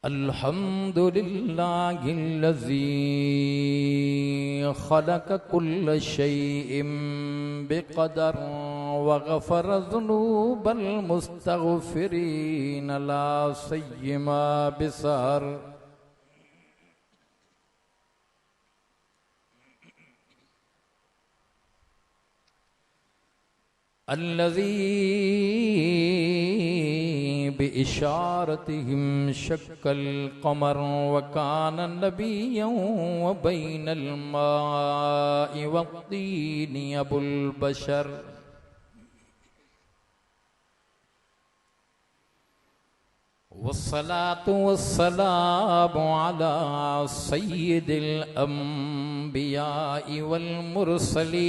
अल्हम्दुलिल्लाहिल्लज़ी खलक़ कुल्ल शैइन बिक़दर व गफ़र ज़ुनूबल मुस्तग़फ़िरीन ला सय्यमा बिसहर। अल्लज़ी बिइशारतिहिम शक्कल क़मर व कान नबिय्यन व बैनल माइ वत्तीनि अबुल बशर। वस्सलातु वस्सलामु अला सय्यिदिल अंबियाइ वल मुरसलीन।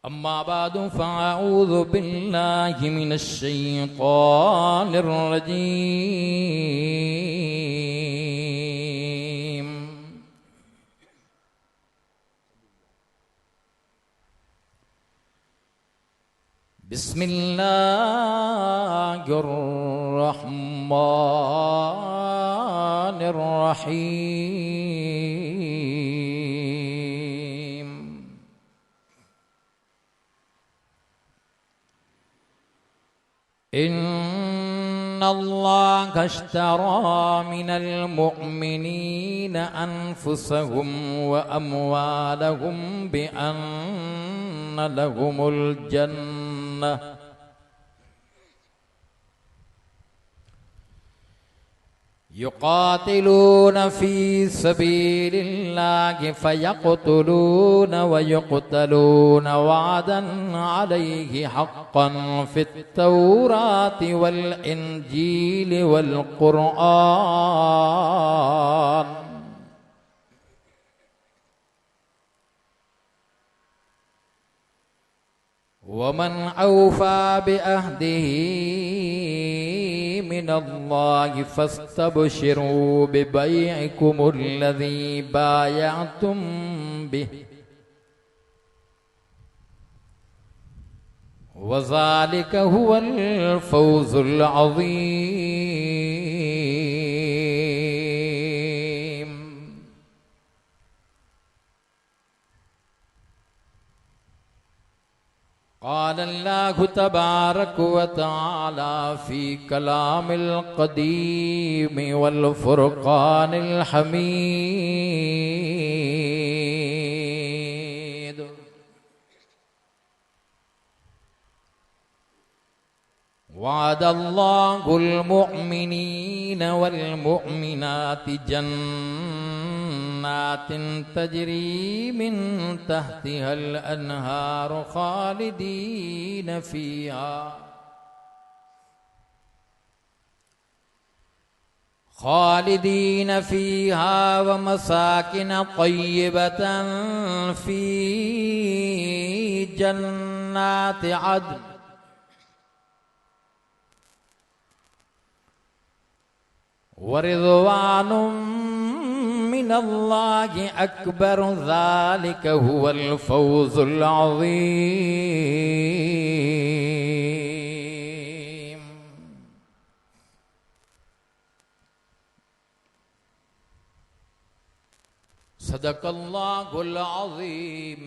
अम्मा बादु फ़अऊज़ु बिल्लाहि मिनश शैतानिर रजीम। बिस्मिल्लाहिर्रहमानिर्रहीम। इन्नल्लाहा अश्तरा मिनल मुअमिनीन अनफुसहुम व अमवालहुम बिअन्न लहुमुल जन्नह युक़ातिलून फ़ी सबीलिल्लाहि फ़यक़्तुलून व युक़्तलून वअदन अलैहि हक़्क़न फ़ित्तौराति वल इंजील वल क़ुरआन। वमन औफ़ा बिअहदिही मिनल्लाहि फ़स्तबशिरू बिबैइकुमुल्लज़ी बायअतुम बिहि वज़ालिका हुवल फ़ौज़ुल अज़ीम। क़ाल अल्लाहु तबारक व तआला फ़ी कलामिल क़दीम वल फ़ुरक़ानिल हमीद। वअदल्लाहुल मुअमिनीन वल मुअमिनाति जन्नातिन तजरी मिन तहतिहल अन्हार खालिदीन फ़ीहा व मसाकिन तय्यबतन फ़ी जन्नाति अदन व रिज़वानुम मिनल्लाहि अकबर ज़ालिका हुवल फ़ौज़ुल अज़ीम। सदक़ल्लाहुल अज़ीम।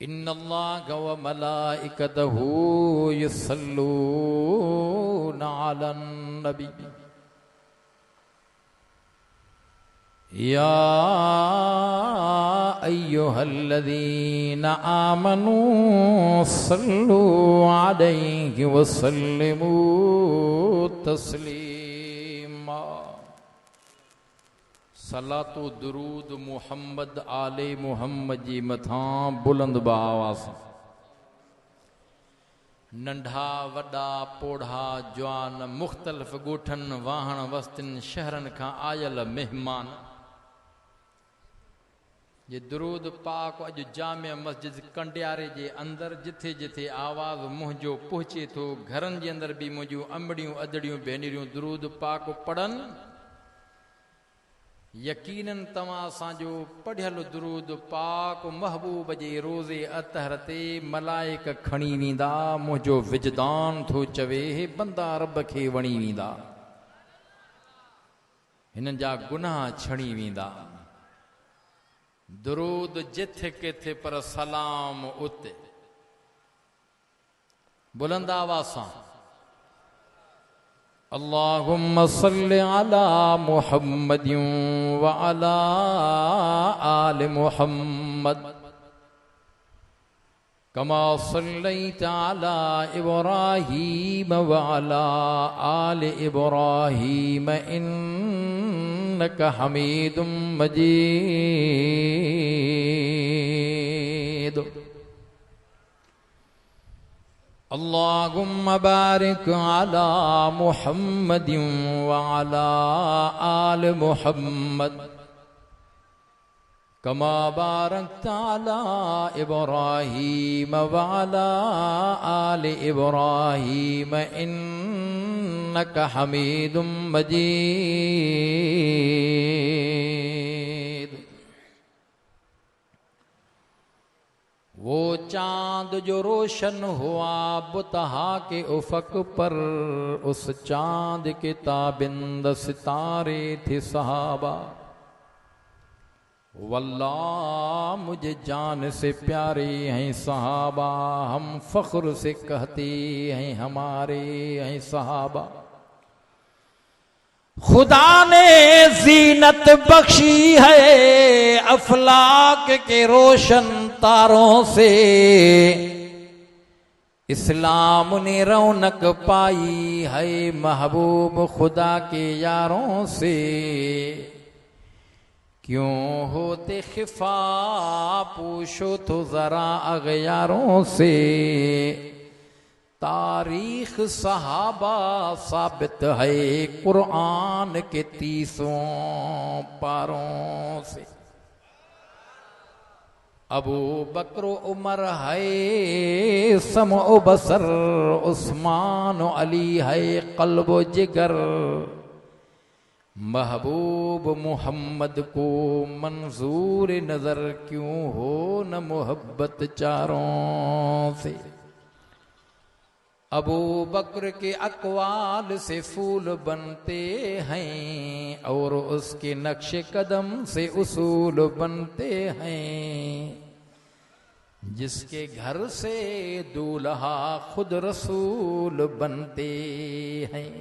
इन्नल्लाहा व मलाइकतहू युसल्लूना अलन नबी या अय्युहल्लज़ीना आमनू सल्लू अलैहि व सल्लिमू तस्लीमा। सलातो दुरूद मुहम्मद आले मुहम्मद जी मथां बुलंद आवाज़। नंढा वॾा पोढ़ा जवान मुख़्तलिफ़ ॻोठन वाहण वस्तिन शहरन खां आयल मेहमान ये दुरूद पाक अॼु जामिया मस्जिद कंडियारे जे अंदर जिथे जिथे आवाज़ मुंहिंजो पहुचे थो घरनि जे अंदर भी मुंहिंजूं अमड़ियूं अदड़ियूं भेनरियूं दुरूद पाक पढ़नि यकीनन तव्हां असांजो पढ़ियल दुरूद पाक महबूब जे रोज़े अतहर ते मलाइक खणी वेंदा। मुंहिंजो विजदान थो चवे हे बंदा रब खे वणी वेंदा, हिननि जा गुनाह छणी वेंदा। दुरूद जिथे किथे पर सलाम उते। बुलंद आवाज़ सां अल्लाहुम्मा सल्लि अला मुहम्मदिन व अला आलि मुहम्मद कमा सल्लैत अला इब्राहीम व अला आलि इब्राहीम इन्नका हमीदुम मजीद। अल्लाहुम्मा बारिक अला मुहम्मदिन व अला आलि मुहम्मद कमा बारकत अला इब्राहीम व अला आलि इब्राहीम इन्नका हमीदुम मजीद। वो चांद जो रोशन हुआ बुतहा के उफक पर, उस चांद के ताबिंद सितारे थे सहाबा। वल्लाह मुझे जान से प्यारे हैं सहाबा, हम फख्र से कहते हैं हमारे हैं सहाबा। खुदा ने जीनत बख्शी है अफलाक के रोशन तारों से, इस्लाम ने रौनक पाई है महबूब खुदा के यारों से। क्यों होते खिफा पूछो तो जरा अगयारों से, तारीख सहाबा साबित है कुरान के 30 पारों से। अबू बकर उमर है समो बसर, उस्मान अली है कल्ब जिगर। महबूब मोहम्मद को मंजूर नजर क्यों हो न मोहब्बत चारों से। अबू बकर के अकवाल से फूल बनते हैं और उसके नक्शे कदम से उसूल बनते हैं। जिसके घर से दूल्हा खुद रसूल बनते हैं।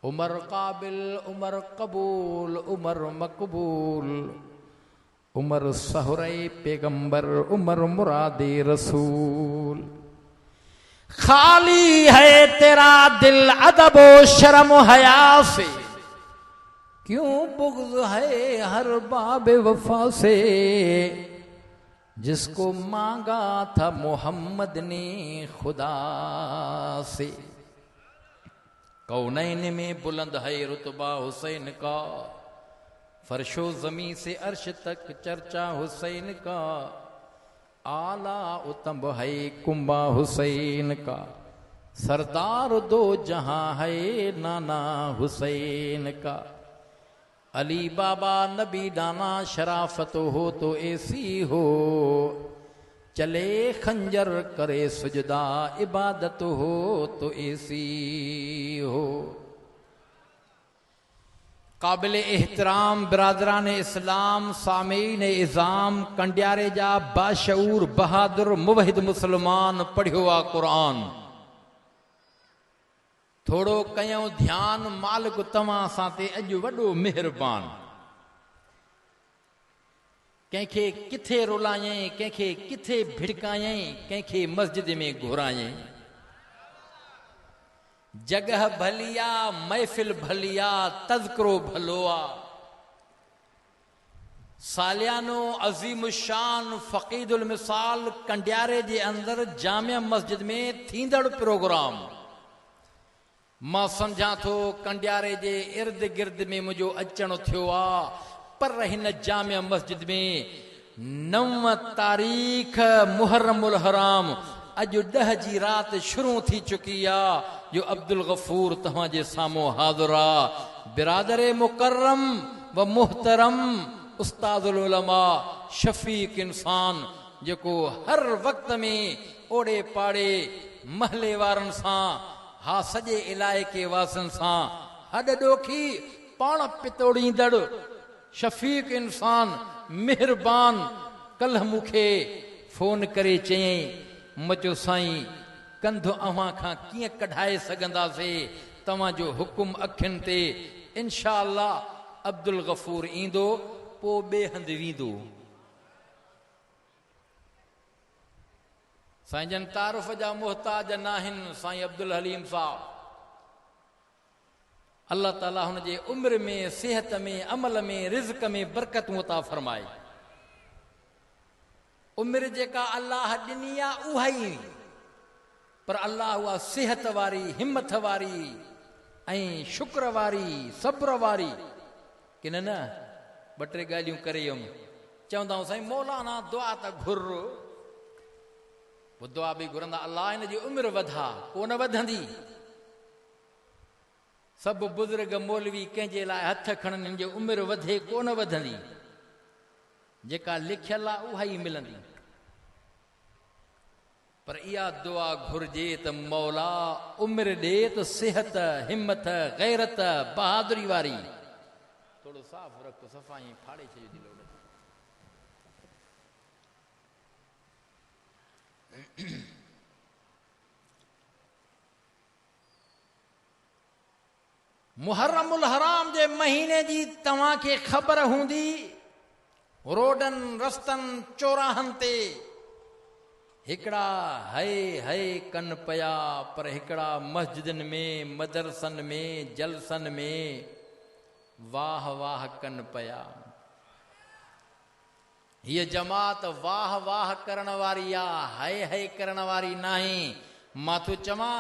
उमर काबिल, उमर कबूल, उमर मकबूल, उमर सहरे पैगंबर, उमर मुरादे रसूल। खाली है तेरा दिल अदब शर्म हया से, क्यों बुग़्ज़ है हर बाब वफा से। जिसको मांगा था मोहम्मद ने खुदा से। कौनैन में बुलंद है रुतबा हुसैन का, फर्शो ज़मी से अर्श तक चर्चा हुसैन का। आला उत्तम है कुंबा हुसैन का, सरदार दो जहां है नाना हुसैन का। अली बाबा नबी दाना शराफत हो तो ऐसी हो, चले खंजर करे सुजदा इबादत हो तो ऐसी हो। काबिल एहतराम बिरादरान इस्लाम, सामीन इज़ाम, कंडियारे जा बाशऊर बहादुर मुवहिद मुसलमान पढ़ियो आ कुरान। थोड़ो कयो ध्यान, मालिक तव्हां सां ते अॼु वॾो मेहरबान। कंहिंखे किथे रुलायई, कंहिंखे किथे भिड़कायई, कंहिंखे मस्जिद में घुरायई। जगह भलिया, महफिल भलिया, तज़किरो भलोआ। सालियानो अज़ीम शान फ़क़ीदुल मिसाल कंडियारे जे अंदर जामिया मस्जिद में थींदड़ प्रोग्राम। मां सम्झां थो कंडियारे जे इर्द गिर्द में मुंहिंजो अचणु थियो आहे, पर हिन जामिया मस्जिद में 9 तारीख़ मुहर्रमुल हराम अॼु 10 जी राति शुरू थी चुकी आहे। जो अब्दुल गफूर तव्हांजे साम्हूं हाज़िर आहे। बिरादर मुकर्रम व मुहतरम उस्तादुल उलमा शफीक इंसान जेको हर वक्त में ओड़े पाड़े महले वारनि सां हा सॼे इलाइक़े वासियुनि सां हॾ ॾोखी पाण पितोड़ींदड़ शफीक इंसान मेहरबान कल्ह मूंखे फोन करे चयईं मचो साईं कंधु अव्हां खां कीअं कढाए सघंदासीं तव्हांजो हुकुम अखियुनि ते इंशा अल्लाह अब्दुल गफूर ईंदो पोइ ॿिए हंधि वेंदो। साईं जन तारुफ़ जा मुहताज न आहिनि साईं अब्दुल हलीम साहब। अल्लाह ताला हुन जे उम्र में सेहत में अमल में रिज़्क में बरकतूं अता फरमाए। उम्र जेका अल्लाह ॾिनी आहे उहा ई, पर अल्लाह उहा सेहत वारी हिम्मत वारी ऐं शुक्र वारी सब्र वारी कि न ॿ टे ॻाल्हियूं करे हुयमि। चवंदा आहियूं साईं मौलाना दुआ त घुर, पोइ दुआ बि घुरंदा अल्लाह हिन जी उमिरि वधा, कोन वधंदी। सभु बुज़ुर्ग मौलवी कंहिंजे लाइ हथ खणनि हिन जी उमिरि वधे कोन वधंदी, जेका लिखियल आहे उहा ई मिलंदी। पर इहा दुआ घुर्जे त मौला उमिरि ॾे त सिहत हिम्मत गैरत बहादुरी वारी। थोरो साफ़ रख सफ़ाई फाड़े छॾियो थी लोड। मुहर्रमुल हराम जे महीने जी तव्हांखे ख़बर हूंदी, रोडनि रस्तनि चौराहनि ते हिकिड़ा हय हय कन पिया, पर हिकिड़ा मस्जिदनि में मदरसनि में जलसनि में वाह वाह कन पिया। हीअ जमात वाह वाह करण वारी आहे, हय हय करण वारी नाही। मां थो चवां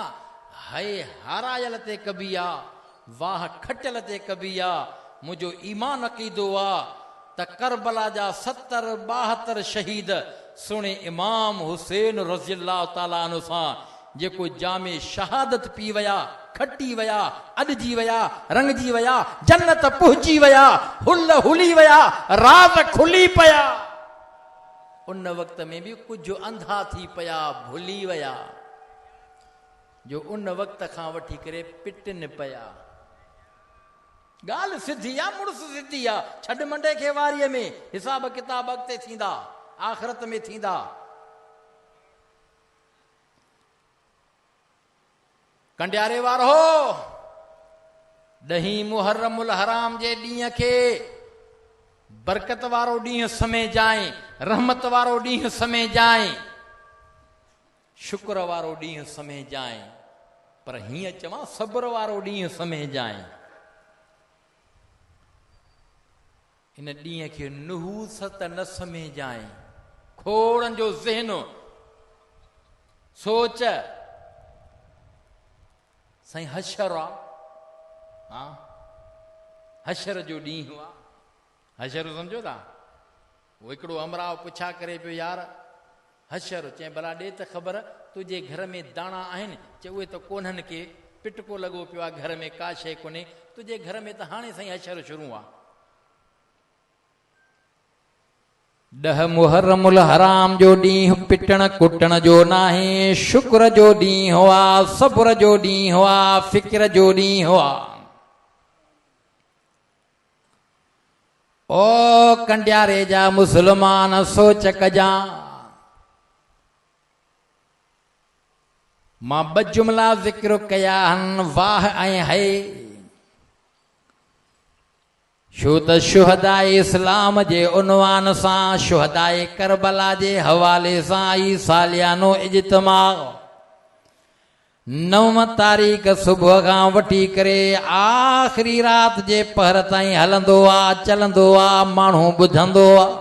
हय हारायल ते कबी आहे, वाह खटियल ते कबी आहे। मुंहिंजो ईमान अक़ीदो आहे त करबला जा 70-72 शहीद सुणे इमाम हुसैन रज़ियल्लाहु ताला अन्हु सां जेको जामे शहादत पी विया, खटी विया, अॾजी विया, रंगजी विया, जन्नत पहुची विया, हुल हुली विया, राज़ खुली पिया। उन वक़्त में बि कुझु अंधा थी पिया, भुली विया, जो उन वक़्त खां वठी करे पिटनि पिया। ॻाल्हि सिधी आहे, मुड़ुस सिधी आहे। छॾ मंडे खे वारीअ में, हिसाब किताब अॻिते थींदा, आख़िरत में थींदा। कंडियारे वारो 10 मुहर्रमुल हराम जे ॾींहं खे बरकत वारो ॾींहुं समय जाए, रहमत वारो ॾींहुं समय जाए, शुक्र वारो ॾींहुं समय जाए, पर हीअं चवां सब्र वारो ॾींहुं समय जाए। इन ॾींहं खे नुहूसत न समय जाए। खोड़नि जो ज़हन सोच साईं हशर आहे, हा हशर जो ॾींहुं आहे। हशर सम्झो था? वो हिकिड़ो अमराव पुछा करे पियो यार हशर, चई भला ॾे त ख़बर तुंहिंजे घर में दाणा आहिनि? चए उहे त कोन्हनि के, पिटको लॻो पियो आहे घर में, का शइ कोन्हे। तुंहिंजे घर में त हाणे साईं हशर शुरू आहे। 10 मुहर्रमुल हराम जो ॾींहुं पिटण कुटण जो नाहे, शुक्र जो ॾींहुं हुआ, सब्र जो ॾींहुं हुआ, फ़िक्र जो ॾींहुं हुआ। ओ कंडियारे जा मुसलमान सोच कजा। मां 2 जुमला ज़िक्र कया आहिनि, वाह ऐं है। छो त शुहदाए इस्लाम जे उनवान सां, शुहदाए करबला जे हवाले सां ई सालियानो इज्तिमा 9 तारीख़ सुबुह खां वठी करे आख़िरी रात जे पहर ताईं हलंदो आहे, चलंदो आहे, माण्हू ॿुधंदो आहे।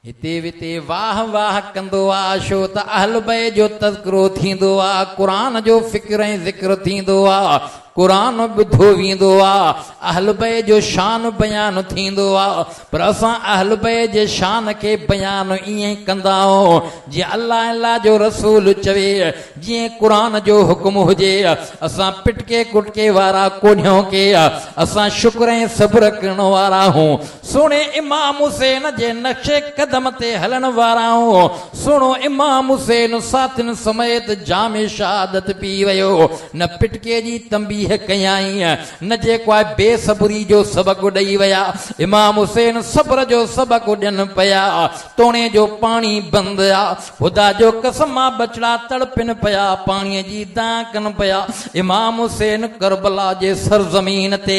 हिते विते वाह वाह कंदो आहे, छो त अहल बैत जो तज़किरो थींदो आहे, क़ुरान जो फ़िक्र ऐं ज़िक्र थींदो आहे, क़ुरान ॿुधो वेंदो आहे, अहल बैत जो शान बयान थींदो आहे। पर असां अहल बैत जे शान खे बयान ईअं कंदा आहियूं जीअं अल्लाह अल्लाह जो रसूल चवे, जीअं क़ुरान जो हुकुम हुजे। असां पिटके कुटके वारा कोन्हियूं के, असां शुक्र ऐं सब्र करण वारा आहियूं। सुणे इमाम हुसैन जे नक्शे कदम ते हलण वारा आहियूं। सुणो इमाम हुसैन साथिन समेत जामे शहादत पी वियो, न पिटके जी तंबीह कयाई, न जेको आहे बेसब्री जो सबक़ ॾेई विया। इमाम हुसैन सब्र जो सबक़ ॾियनि पिया। तोणे जो पाणी बंदि आहे, ख़ुदा जो कसम आहे बचड़ा तड़पिन पिया, पाणीअ जी दां कनि पिया। इमाम हुसैन करबला जे सरज़मीन ते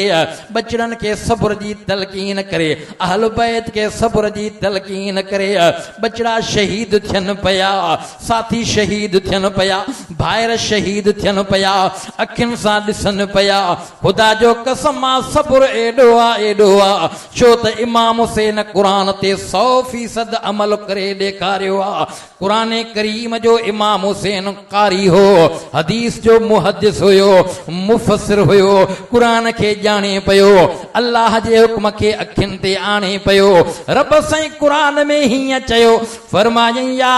बचड़नि खे सब्र जी तलकीन करे, अहल बैत खे सब्र जी तलकीन करे, बचड़ा शहीद थियनि पिया, साथी शहीद थियनि पिया, भाइर शहीद थियनि पिया, अखियुनि सां ॾिसनि पिया। ख़ुदा जो कसम आहे सब्र एॾो आहे, एॾो आहे, छो त इमाम हुसैन क़ुरान ते 100% अमल करे ॾेखारियो आहे। क़ुरान करीम जो इमाम हुसैन कारी हो, हदीस जो मुहद्दिस हुयो, मुफ़सिर हुयो, क़ुरान खे ॼाणे पियो, अल्लाह जे हुक्म खे अखियुनि ते आणे पियो। रब साईं क़ुरान में हीअं चयो, फरमायई या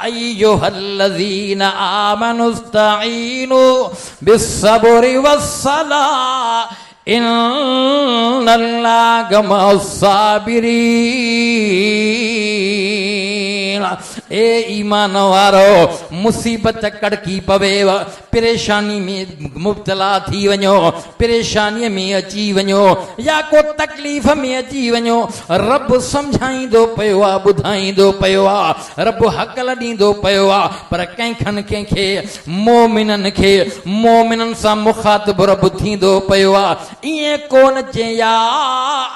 अय्युहल्लज़ीना आमनुस्तईनु बिस्सब्रि वस्सलाह इन्नल्लाह मअस्साबिरीन। ए ईमान वारो, मुसीबत कड़की पवेव, परेशानी में मुब्तला थी वञो, परेशानीअ में अची वञो या को तकलीफ़ में अची वञो, रब सम्झाईंदो पियो आहे, ॿुधाईंदो पियो आहे, रब हक़ल ॾींदो पियो आहे। पर कंहिंखनि कंहिंखे मोमिननि खे मोमिननि सां मुखातिब रब थींदो पियो आहे। ईअं कोन चया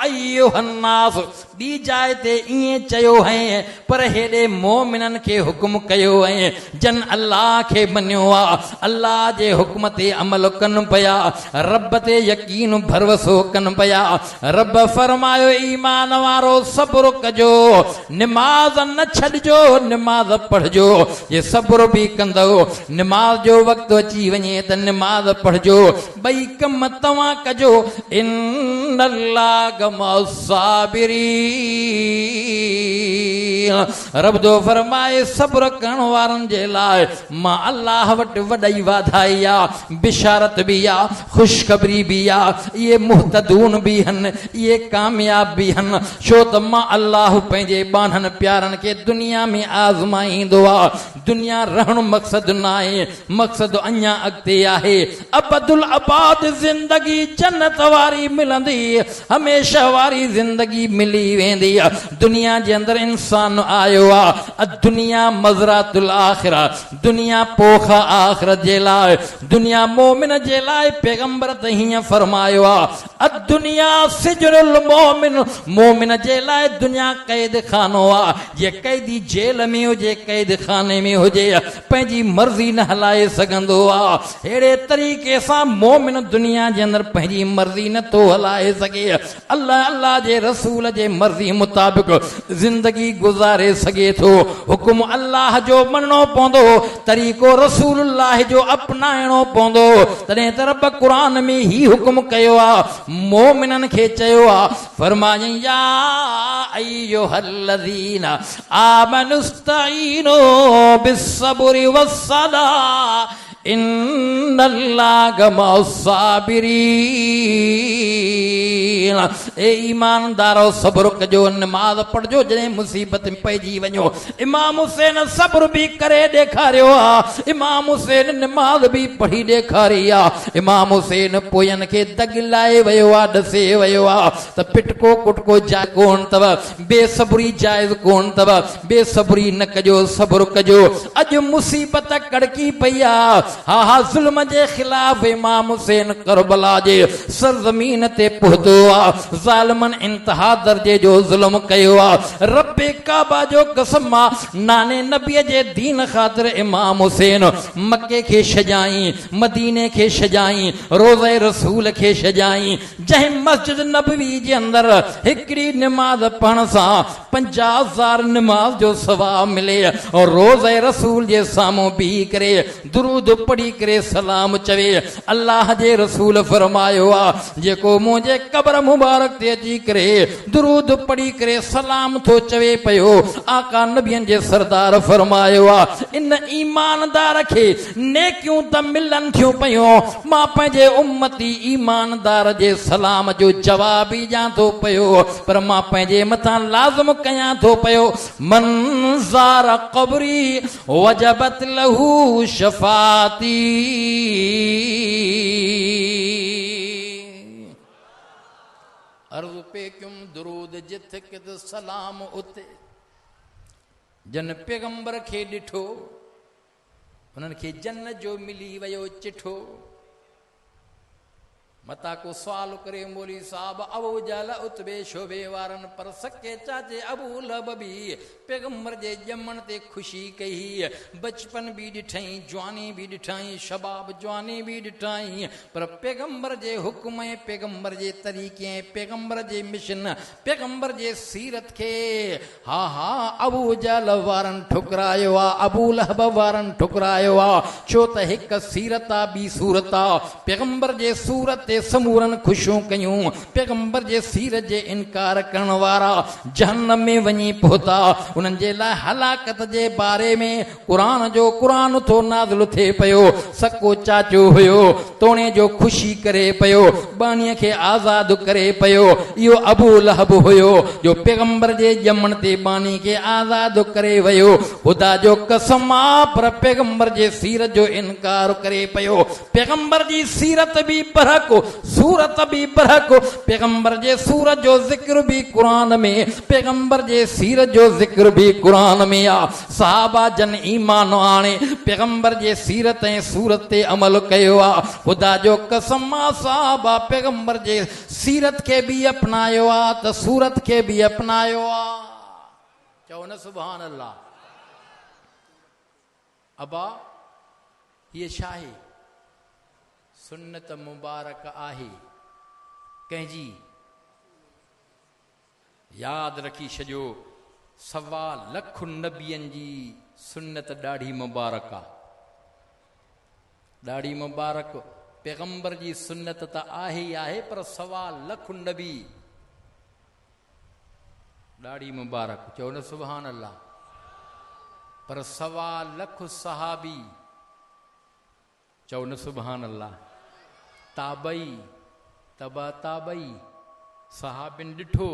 अय्युहन्नास, ॿी जाइ ते ईअं चयो है, पर हेॾे मोमिननि खे हुकुम कयो है, जन अल्लाह खे मञियो आहे, अल्लाह जे हुक्म ते अमल कनि पिया, रब ते यकीन भरवसो कनि पिया। रब फरमायो ईमान वारो सब्र कजो, निमाज़ न छॾिजो, निमाज़ पढ़जो। ये सब्र बि कंदो, निमाज़ जो वक़्तु अची वञे त निमाज़ पढ़जो, ॿई कम तव्हां कजो। इन्नल्लाह मअस्साबिरीन, रब जो फरमाए सब्र करण वारनि जे लाइ मां अल्लाह वटि वॾी वाधाई आहे, बिशारत बि आहे, ख़ुशख़बरी बि आहे। इहे मुहतदून बि आहिनि, इहे कामयाब बि आहिनि, छो त मां अल्लाह पंहिंजे ॿारनि प्यारनि खे दुनिया में आज़माईंदो आहे। दुनिया रहण मक़सदु न आहे, मक़सदु अञा अॻिते आहे। अबदुल आबाद ज़िंदगी जन्नत वारी मिलंदी, हमेशह वारी ज़िंदगी मिली वेंदी। दुनिया जे अंदरि इंसान आयो आहे, दुनिया मज़रातुल आख़िरा, दुनिया पोख आख़िरत जे लाइ, दुनिया मोमिन जे लाइ। पैगंबर त हीअं फरमायो आहे, दुनिया सिजनुल मोमिन, मोमिन जे लाइ दुनिया क़ैद खानो आहे। जे क़ैदी जेल में हुजे, क़ैद खाने में हुजे, पंहिंजी मर्ज़ी न हलाए सघंदो आहे। अहिड़े तरीक़े सां मोमिन दुनिया जे अंदरि पंहिंजी मर्ज़ी नथो हलाए सघे, अल्लाह अल्लाह जे रसूल जे मर्ज़ी मुताबिक़ ज़िंदगी गुज़ारे सघे थो। हुकुम अल्लाह जो मञणो पवंदो, तरीक़ो रसूलुल्लाह जो अपनाइणो पवंदो। तॾहिं त रब क़ुरान में ही हुकुम कयो आहे, मोमिननि खे चयो आहे, फरमायई या अय्युहल्लज़ीना आमनुस्तईनु बिस्सब्रि वस्सलाह इन्नल्लाह मअस्साबिरीन। ए ईमानदारो सब्र कजो, नमाज़ पढ़जो जॾहिं मुसीबत में पइजी वञो। इमाम हुसैन सब्र बि करे ॾेखारियो आहे, इमाम हुसैन नमाज़ बि पढ़ी ॾेखारी आहे। इमाम हुसैन पोयनि खे दग लाए वियो आहे, ॾसे वियो आहे त पिटको कुटको जाइज़ कोन अथव, बेसब्री जाइज़ कोन अथव, बेसब्री न कजो, सब्र कजो। अॼु मुसीबत कड़की पई आहे, हा हा ज़ुल्म जे ख़िलाफ़ इमाम हुसैन करबला जे सरज़मीन ते पहुतो आहे। ज़ालिमनि इंतहा दर्जे जो ज़ुल्म कयो आहे। रब्बे काबा जो कसम आहे, नाने नबीअ जे दीन ख़ातिर इमाम हुसैन मके खे छॾाई, मदीने खे छॾाई, रोज़े रसूल खे छॾाई। जंहिं मस्जिद नबवी जे अंदरि हिकिड़ी निमाज़ पढ़ण सां 50,000 नमाज जो सवाब मिले और रोज़ रसूल जे सामू भी करे दुरूद पढ़ी करे सलाम चवे अल्लाह जे रसूल फरमायो आ जेको मुझे कब्र मुबारक ते अची करे दुरूद पढ़ी करे सलाम थो चवे पयो आका नबियन जे सरदार फरमायो आ इन ईमानदार खे नेकियूं त मिलन थियूं पयूं मां पंहिंजे उम्मती ईमानदार जे सलाम जो जवाब ई ॾियां थो पयो पर मां पंहिंजे मथां लाज़िम कयां थो पयो मन ज़ार क़ब्री वजबत लहू शफ़ाती अर्ज़ पे क्युम दुरूद जिथे कित सलाम उते जन पैगंबर खे ॾिठो उन्हनि खे जन्नत जो मिली वियो चिठो मता को सवाल करे मौली साहब अबू जहल उतबे शोबे वारन पर सके चाचे अबू लहब भी पैगंबर जे ॼमण ते खुशी कई बचपन भी ॾिठई जवानी भी ॾिठई शबाब जवानी भी ॾिठई पर पैगंबर जे हुक्म पैगंबर जे तरीक़े पैगंबर जे मिशन पैगंबर जे सीरत खे हा हा अबू जहल वारन ठुकरायो आ अबू लहब वारन ठुकरायो आ छो त हिक सीरत आ ॿी सूरत आ पैगंबर जे सूरत समूरन खुशियों कयूं पैगंबर जे सीर जे इनकार करण वारा जहन्नम में वञी पहुता उन्हनि जे लाइ हलाकत जे बारे में कुरान थो नाज़िल थिए पयो सको चाचो हुयो तोणे जो खुशी करे पयो बानीअ खे आज़ाद करे पयो इहो अबू लहब हुयो जो पैगंबर जे ॼमण ते बानी खे आज़ाद करे वियो ख़ुदा जो कसम आ पर पैगंबर जे सीरत जो इनकार करे पयो पैगंबर जी सीरत भी बरहक सूरत भी बरहक पैगंबर जे सूरत जो जिक्र भी कुरान में पैगंबर जे सीरत जो जिक्र भी कुरान में आ सहाबा जन ईमान आणे पैगंबर जे सीरत ऐं सूरत ते अमल कयो आ ख़ुदा जो कसम आ सहाबा पैगंबर जे सीरत खे भी अपनायो आ त सूरत खे भी अपनायो आ चओ न सुभान अल्लाह अबा ये शाही सुन्नत मुबारक आहे कंहिंजी याद रखी छॾियो 1.25 लख नबियनि जी सुन्नत ॾाढी मुबारक आहे ॾाढी मुबारक पैगंबर जी सुन्नत त आहे ई आहे पर 1.25 लख नबी ॾाढी मुबारक चओ न सुभान अल्लाह पर 1.25 लख सहाबी चओ न सुभान अल्लाह ताबई तबा ताबई सहाबिन ॾिठो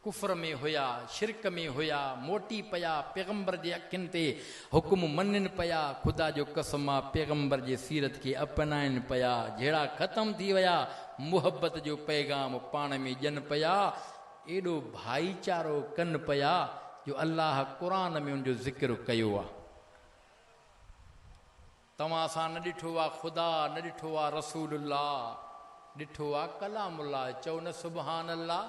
कुफर में हुया शिरक में हुया मोटी पया पैगंबर जे अखियुनि ते हुकुम मञनि पया ख़ुदा जो कसम आहे पैगंबर जे सीरत खे अपनाइनि पया जहिड़ा ख़तम थी विया मुहबत जो पैगाम पाण में ॾियनि पया एॾो भाईचारो कनि पया जो अल्लाह क़ुरान में उनजो ज़िक्र कयो आहे तव्हां सां न ॾिठो आहे ख़ुदा न ॾिठो आहे रसूलुल्लाह ॾिठो आहे कलामुल्लाह चओ न सुभान अल्लाह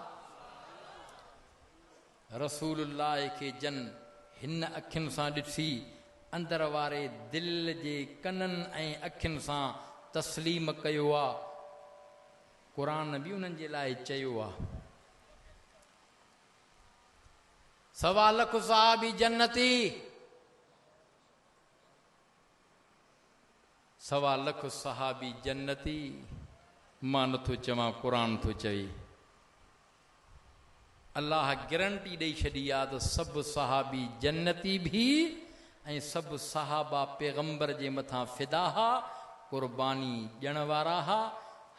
रसूलुल्लाह खे जन हिन अखियुनि सां ॾिठी अंदर वारे दिलि जे कननि ऐं अखियुनि सां तस्लीम कयो आहे क़ुरान बि उन्हनि जे लाइ चयो आहे 1.25 लख सहाबी जन्नती 1.25 लख सहाबी जन्नती मां नथो चवां क़ुरान थो चवे अल्लाह गारंटी ॾेई छॾी आहे त सभु सहाबी जन्नती भी ऐं सभु सहाबा पैगंबर जे मथां फिदा हा क़ुर्बानी ॾियण वारा हा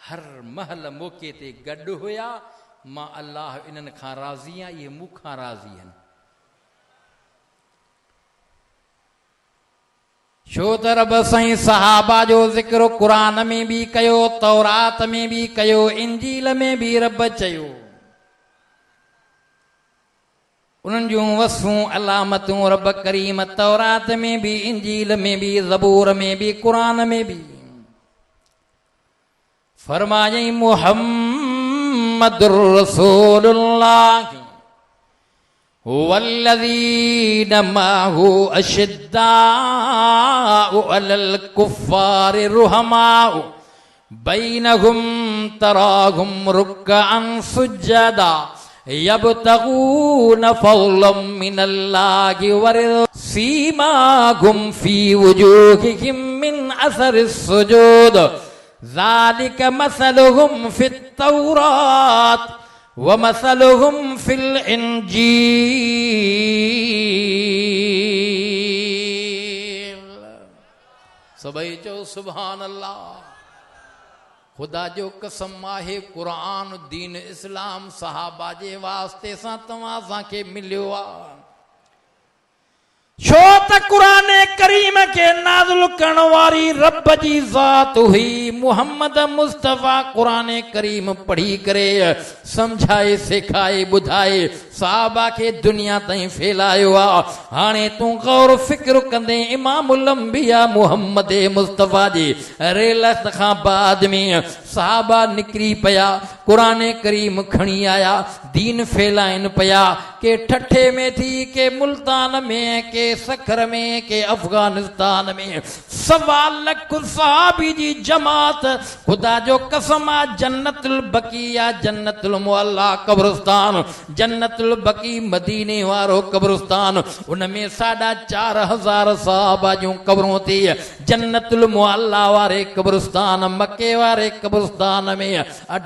हर महल मौक़े ते गॾु हुया मां अल्लाह इन्हनि खां राज़ी आहियां इहे मूंखां राज़ी आहिनि छो त रब साईं सहाबा जो ज़िक्र क़ुरान में भी कयो तौरात में भी कयो इंजील में भी रब चयो उन्हनि जूं वसफ़ूं अलामतूं रब करीम तौरात में भी इंजील में भी ज़बूर में भी क़ुरान में भी फरमायई मुहम्मदुर रसूलुल्लाह वल्लज़ीन माहु अशिद्दाउ अलल कुफ़्फ़ारि रुहमाउ बैनहुम तराहुम रुक्अन सुज्जदा यबतगून फज़लन मिनल्लाहि सीमाहुम फी वुजूहिहिम मिन असरिस सुजूद ज़ालिका मसलुहुम फित तौरात व मसलुहुम फिल इंजील। सभई चओ सुभान अल्लाह। खुदा जो कसम आहे कुरान दीन इस्लाम सहाबा जे वास्ते सां तव्हां असांखे मिलियो आहे। छो त कुरान करीम के नाज़िल करण वारी रब जी ज़ात हुई। मुहम्मद मुस्तफ़ा कुरान करीम पढ़ी करे समझाए सिखाए बुधाए साहबा के दुनिया ताईं फैलायो आ। हाणे तू गौर फिक्र कंदे इमामुल अंबिया मुहम्मद मुस्तफ़ा जी रेलत खां बाद में साहबा निकरी पया कुरान करीम खणी आया दीन फैलाइन पया के ठठे में थी के मुल्तान में के सखर में के अफगानिस्तान में सवा लख साहबी जी जमात खुदा जो कसम आ जन्नतुल बकिया जन्नतुल मुअल्ला कब्रिस्तान जन्नतुल बकी मदीने वारो कब्रिस्तान उनमें 4,500 साहबा जूं कब्रों थी। जन्नतुल मुअल्ला वारे कब्रिस्तान मक्के वारे कब्रिस्तान में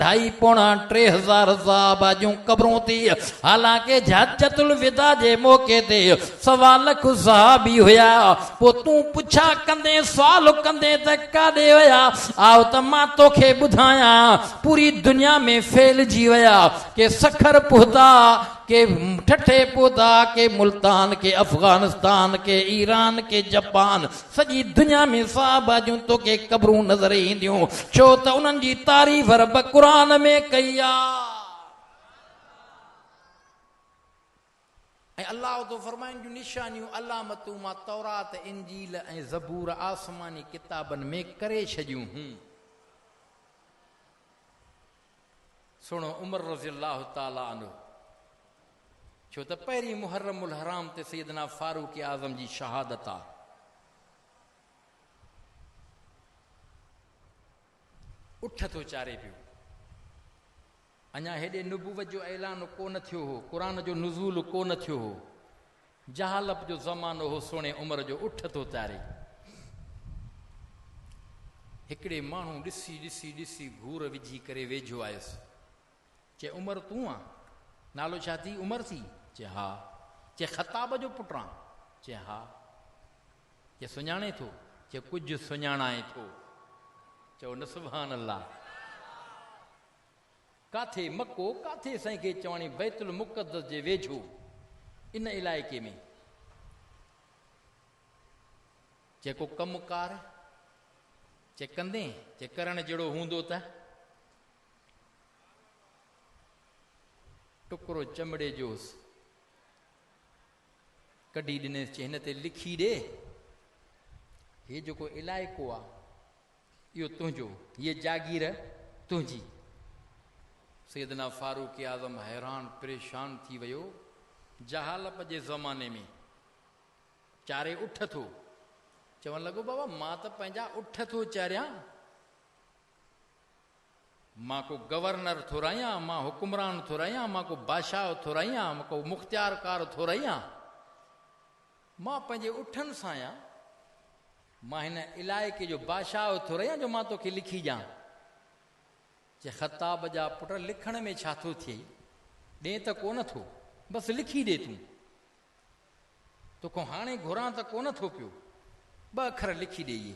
2,500-3,000 साहबा जूं कब्रों थी। हालांकि हज्जतुल विदा जे मौके ते 1.25 लख साहबी हुया। पो तू पुछा कंदे सवाल कंदे त काॾे वया आओ त मां तोखे ॿुधाया पूरी दुनिया में फैलजी वया के सखर पहुता के ठठे पौधा के मुल्तान के अफगानिस्तान के ईरान के जापान सॼी दुनिया में साहबा जूं तोखे कब्रूं नज़र ईंदियूं छो त उन्हनि जी तारीफ़ रब क़ुरान में कई आहे। अल्लाह तो फरमाइन जूं निशानियूं अलामतूं मां तौरात इंजील ऐं ज़बूर आसमानी किताबनि में करे छॾियूं हूं। सुनो उमर रज़ियल्लाहु ताला अन्हु छो त पहिरीं मुहर्रमुल हराम ते सैयदना फारूक आज़म जी शहादत आहे। उठ थो चारे पियो अञा हेॾे नुबुवत जो ऐलान कोन थियो हो क़ुरान जो नुज़ूल कोन थियो हो जहालत जो ज़मानो हो सोणे उमर जो उठ थो चारे। हिकिड़े माण्हू ॾिसी ॾिसी ॾिसी घूर विझी करे वेझो आयुसि चे उमर तूं आ नालो छा थी उमर थी चे हा चे ख़ताब जो पुटु आं चे हा चे सुञाणे थो चे कुझु सुञाणाए थो चओ न सुभान अल्लाह। काथे मको काथे साईं खे चवणी बैतुल मुक़द्दस जे वेझो इन इलाइक़े में जेको कमुकार चे कंदे चे करण जहिड़ो हूंदो त टुकड़ो चमड़े जो कढी ॾिनेसि चे हिन ते लिखी ॾे हे जेको इलाइक़ो आहे इहो तुंहिंजो हीअ जागीर तुंहिंजी। सैयदना फारूक आज़म हैरान परेशान थी वियो जहालत जे ज़माने में चारे उठ थो चवण लॻो बाबा मां त पंहिंजा उठ थो चारियां मां को गवर्नर थो रहियां मां हुकुमरान थो रहियां मां को बादशाह थो रहियां मां को मुख्तियारकार थो रहियां मां पंहिंजे उठनि सां आहियां मां हिन इलाइक़े जो बादशाह थो रहियां जो मां तोखे लिखी ॾियां जे ख़ताब जा पुट लिखण में छा थो थिए ॾे त कोन थो बसि लिखी ॾे तूं तोखां हाणे घुरां त कोन थो पियो 2 अखर लिखी ॾे इहे।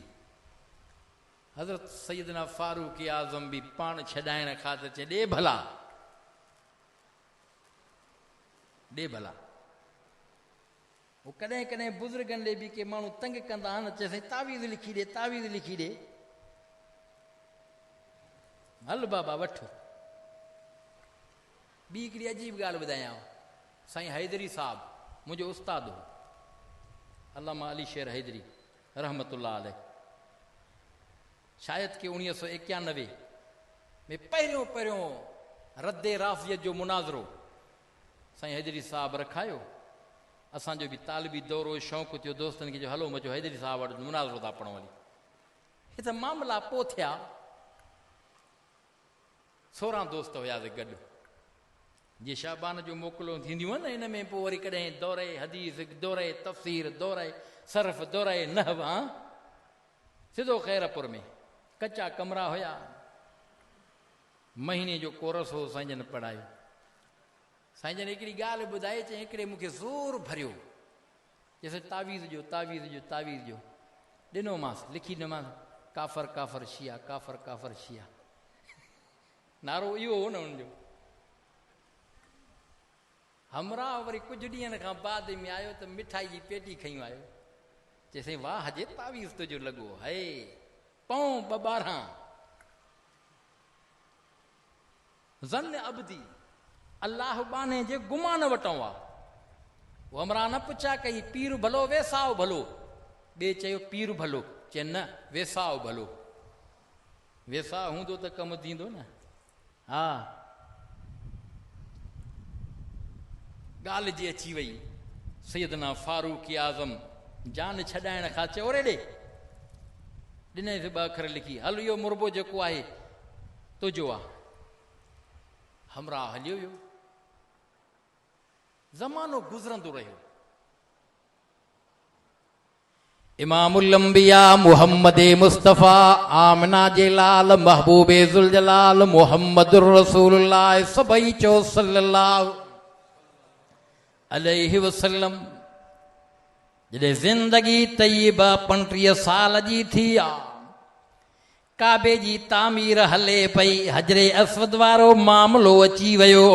हज़रत सैयदना फारूक आज़म बि पाण छॾाइण ख़ातिर चए ॾे भला ॾे भला। वो कॾहिं कॾहिं बुज़ुर्गनि ॾे बि के माण्हू तंग कंदा आहिनि चए साईं तावीज़ लिखी ॾे तावीज़ लिखी ॾे हल बाबा वठ। ॿी हिकिड़ी अजीब ॻाल्हि ॿुधायां साईं हैदरी साहिबु मुंहिंजो उस्ताद हो अल्लामा अली शेर हैदरी रहमतुल्लाह अलैह शायदि कि 1991 में पहिरियों रद्दे राफ़ियत जो मुनाज़रो साईं हैदरी साहिबु रखायो असांजो बि तालिबी दौरो शौक़ु थियो दोस्तनि खे जो हलो मचो हैदरी साहिबु वटि मुनाज़रो था पढ़ूं वञी हे त मामला पोइ थिया 16 दोस्त हुयासीं गॾु जे शाबान जो मोकिलो थींदियूं आहिनि न इन में पोइ वरी कॾहिं दौरे हदीस दौरे तफ़सीर दौरे सर्फ दौरे नहव सिधो खैरपुर में कचा कमरा हुया महीने जो कोर्स हो साईं जन पढ़ायो साईं जन हिकिड़ी ॻाल्हि ॿुधाए चई हिकिड़े मूंखे ज़ोर भरियो जैसे तावीज़ जो तावीज़ जो तावीज़ जो ॾिनोमांसि लिखी ॾिनोमांसि काफ़र काफ़र शिया काफ़र काफ़र शिया नारो इहो हो न हुनजो हमरा वरी कुझु ॾींहंनि खां बाद में आयो त मिठाई जी पेटी खयूं आयो चइसई वाह जे तावीज़ तुंहिंजो लॻो है पऊं 12 ज़न अबदी अल्लाह बाने जे गुमान वटूं आहे वो हमरा न पुछा कई पीर भलो वेसाओ भलो ॿिए चयो पीर भलो चए न वेसाओ भलो वेसा हूंदो त कमु थींदो न हा ॻाल्हि जी अची वई सैयदना फारूक आज़म जान छॾाइण खां चयो रे ॾे ॾिनईसि 2 अखर लिखी हल इहो मुरबो जेको आहे तुंहिंजो आहे हमरा हलियो वियो ज़मानो गुज़रंदो रहियो इमामुल अंबिया मुहम्मद मुस्तफ़ा आमिना जे लाल महबूबे ज़ुल जलाल मुहम्मदुर रसूलुल्लाह सभई चो सल्लल्लाहु अलैहि वसल्लम जॾहिं ज़िंदगी तय्यबा 35 साल जी थी आहे काबे जी तामीर हले पई हजरे अस्वद वारो मामलो अची वियो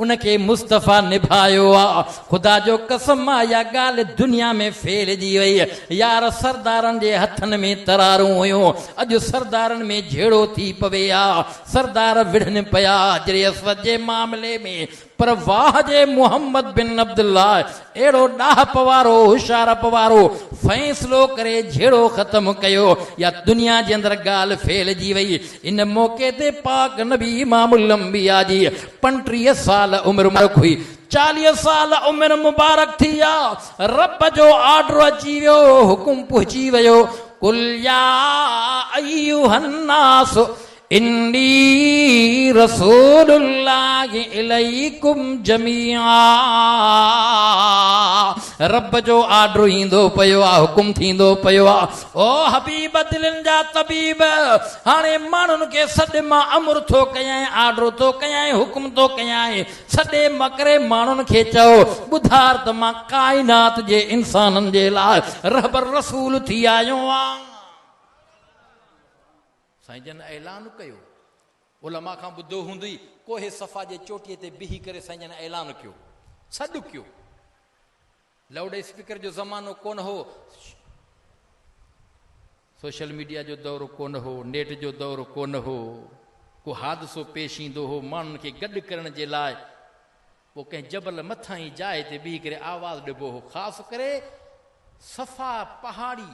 उनखे मुस्तफ़ा निभायो आहे ख़ुदा जो कसम आहे या ॻाल्हि दुनिया में फैलिजी वई यार सरदारनि जे हथनि में तरारूं हुयूं अॼु सरदारनि में झेड़ो थी पवे आहे सरदार विढ़नि पिया हजरे अस्वद जे मामले में पर वाह जे मुहम्मद बिन अब्दुल्लाह अहिड़ो ॾाहप वारो हुशारप वारो फ़ैसिलो करे झेड़ो ख़त्म कयो या दुनिया जे अंदरि ॻाल्हि फैलिजी वई इन मौक़े ते पाक नबी इमामुल अंबिया जी 35 साल उमिरि मुबारक हुई 40 साल उमिरि मुबारक थी आहे रब जो ऑर्डर अची वियो हुकुम पहुची वियो कुल या अय्युहन नास इन्नी रसूलुल्लाहि इलैकुम जमीआ रब जो आर्डर ईंदो पियो आहे हुकुम थींदो पियो आहे ओ हबीब दिलनि जा तबीब हाणे माण्हुनि खे सॾ मां अमर थो कयां आर्डर थो कयां हुकुम थो कयां सॾे मकरे माण्हुनि खे चओ ॿुधार त मां काइनात जे इंसाननि जे लाइ रहबर रसूल थी आयो आहियां साईं जन ऐलान कयो उलमा खां ॿुधो हूंदई कोहे सफ़ा जे चोटीअ ते बीही करे साईं जन ऐलान कयो सॾु कयो लाउड स्पीकर जो ज़मानो कोन हो सोशल मीडिया जो दौर कोन हो नेट जो दौर कोन हो को हादसो पेश ईंदो हो माण्हुनि खे गॾु करण जे लाइ पोइ कंहिं जबल मथां ई जाइ ते बीही करे आवाज़ु ॾिबो हो ख़ासि करे सफ़ा पहाड़ी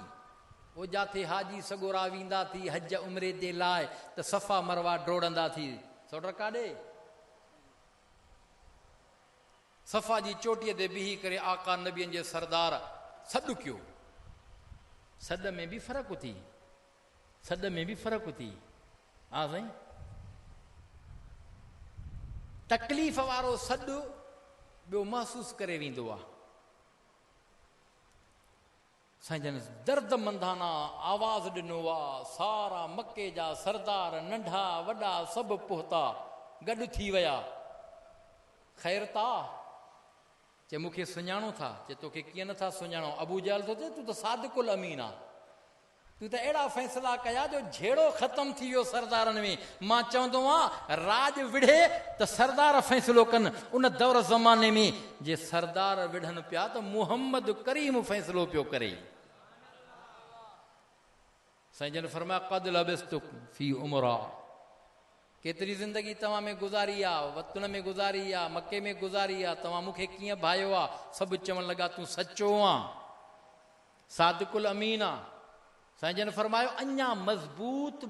वो जाते हाजी सगोरा वींदा थी हज उमरे जे लाइ त सफ़ा मरवा डोड़ंदा थी सोटर काॾे सफ़ा जी चोटीअ ते बीही करे आका नबियनि जे सरदार सॾु कयो सॾ में बि फ़र्क़ु थी सॾ में बि फ़र्क़ु थी हा साईं तकलीफ़ वारो सॾु ॿियो महसूसु करे वेंदो आहे साईं जन दर्द मंदाना आवाज़ ॾिनो आहे सारा मके जा सरदार नंढा वॾा सभु पहुता गॾु थी विया ख़ैर ता चे मूंखे सुञाणो था चे तोखे कीअं नथा सुञाणो अबू जहल थो चए तूं त सादिकुल अमीन आहे तूं त अहिड़ा फ़ैसिला कया जो झेड़ो ख़तमु थी वियो सरदारनि में मां चवंदो आहियां राज विढ़े त सरदार फ़ैसिलो कनि उन दौर ज़माने में जे सरदार विढ़नि पिया त मुहम्मद करीम फ़ैसिलो पियो करे साईं जन फरमाया क़द लबिस्तु फी उमरा केतिरी ज़िंदगी तव्हां में गुज़ारी आहे वतन में गुज़ारी आहे मके में गुज़ारी आहे तव्हां मूंखे कीअं भायो आहे सभु चवणु लॻा तूं सचो आहे सादिकुल अमीन आहे साईं जन फरमायो अञा मज़बूत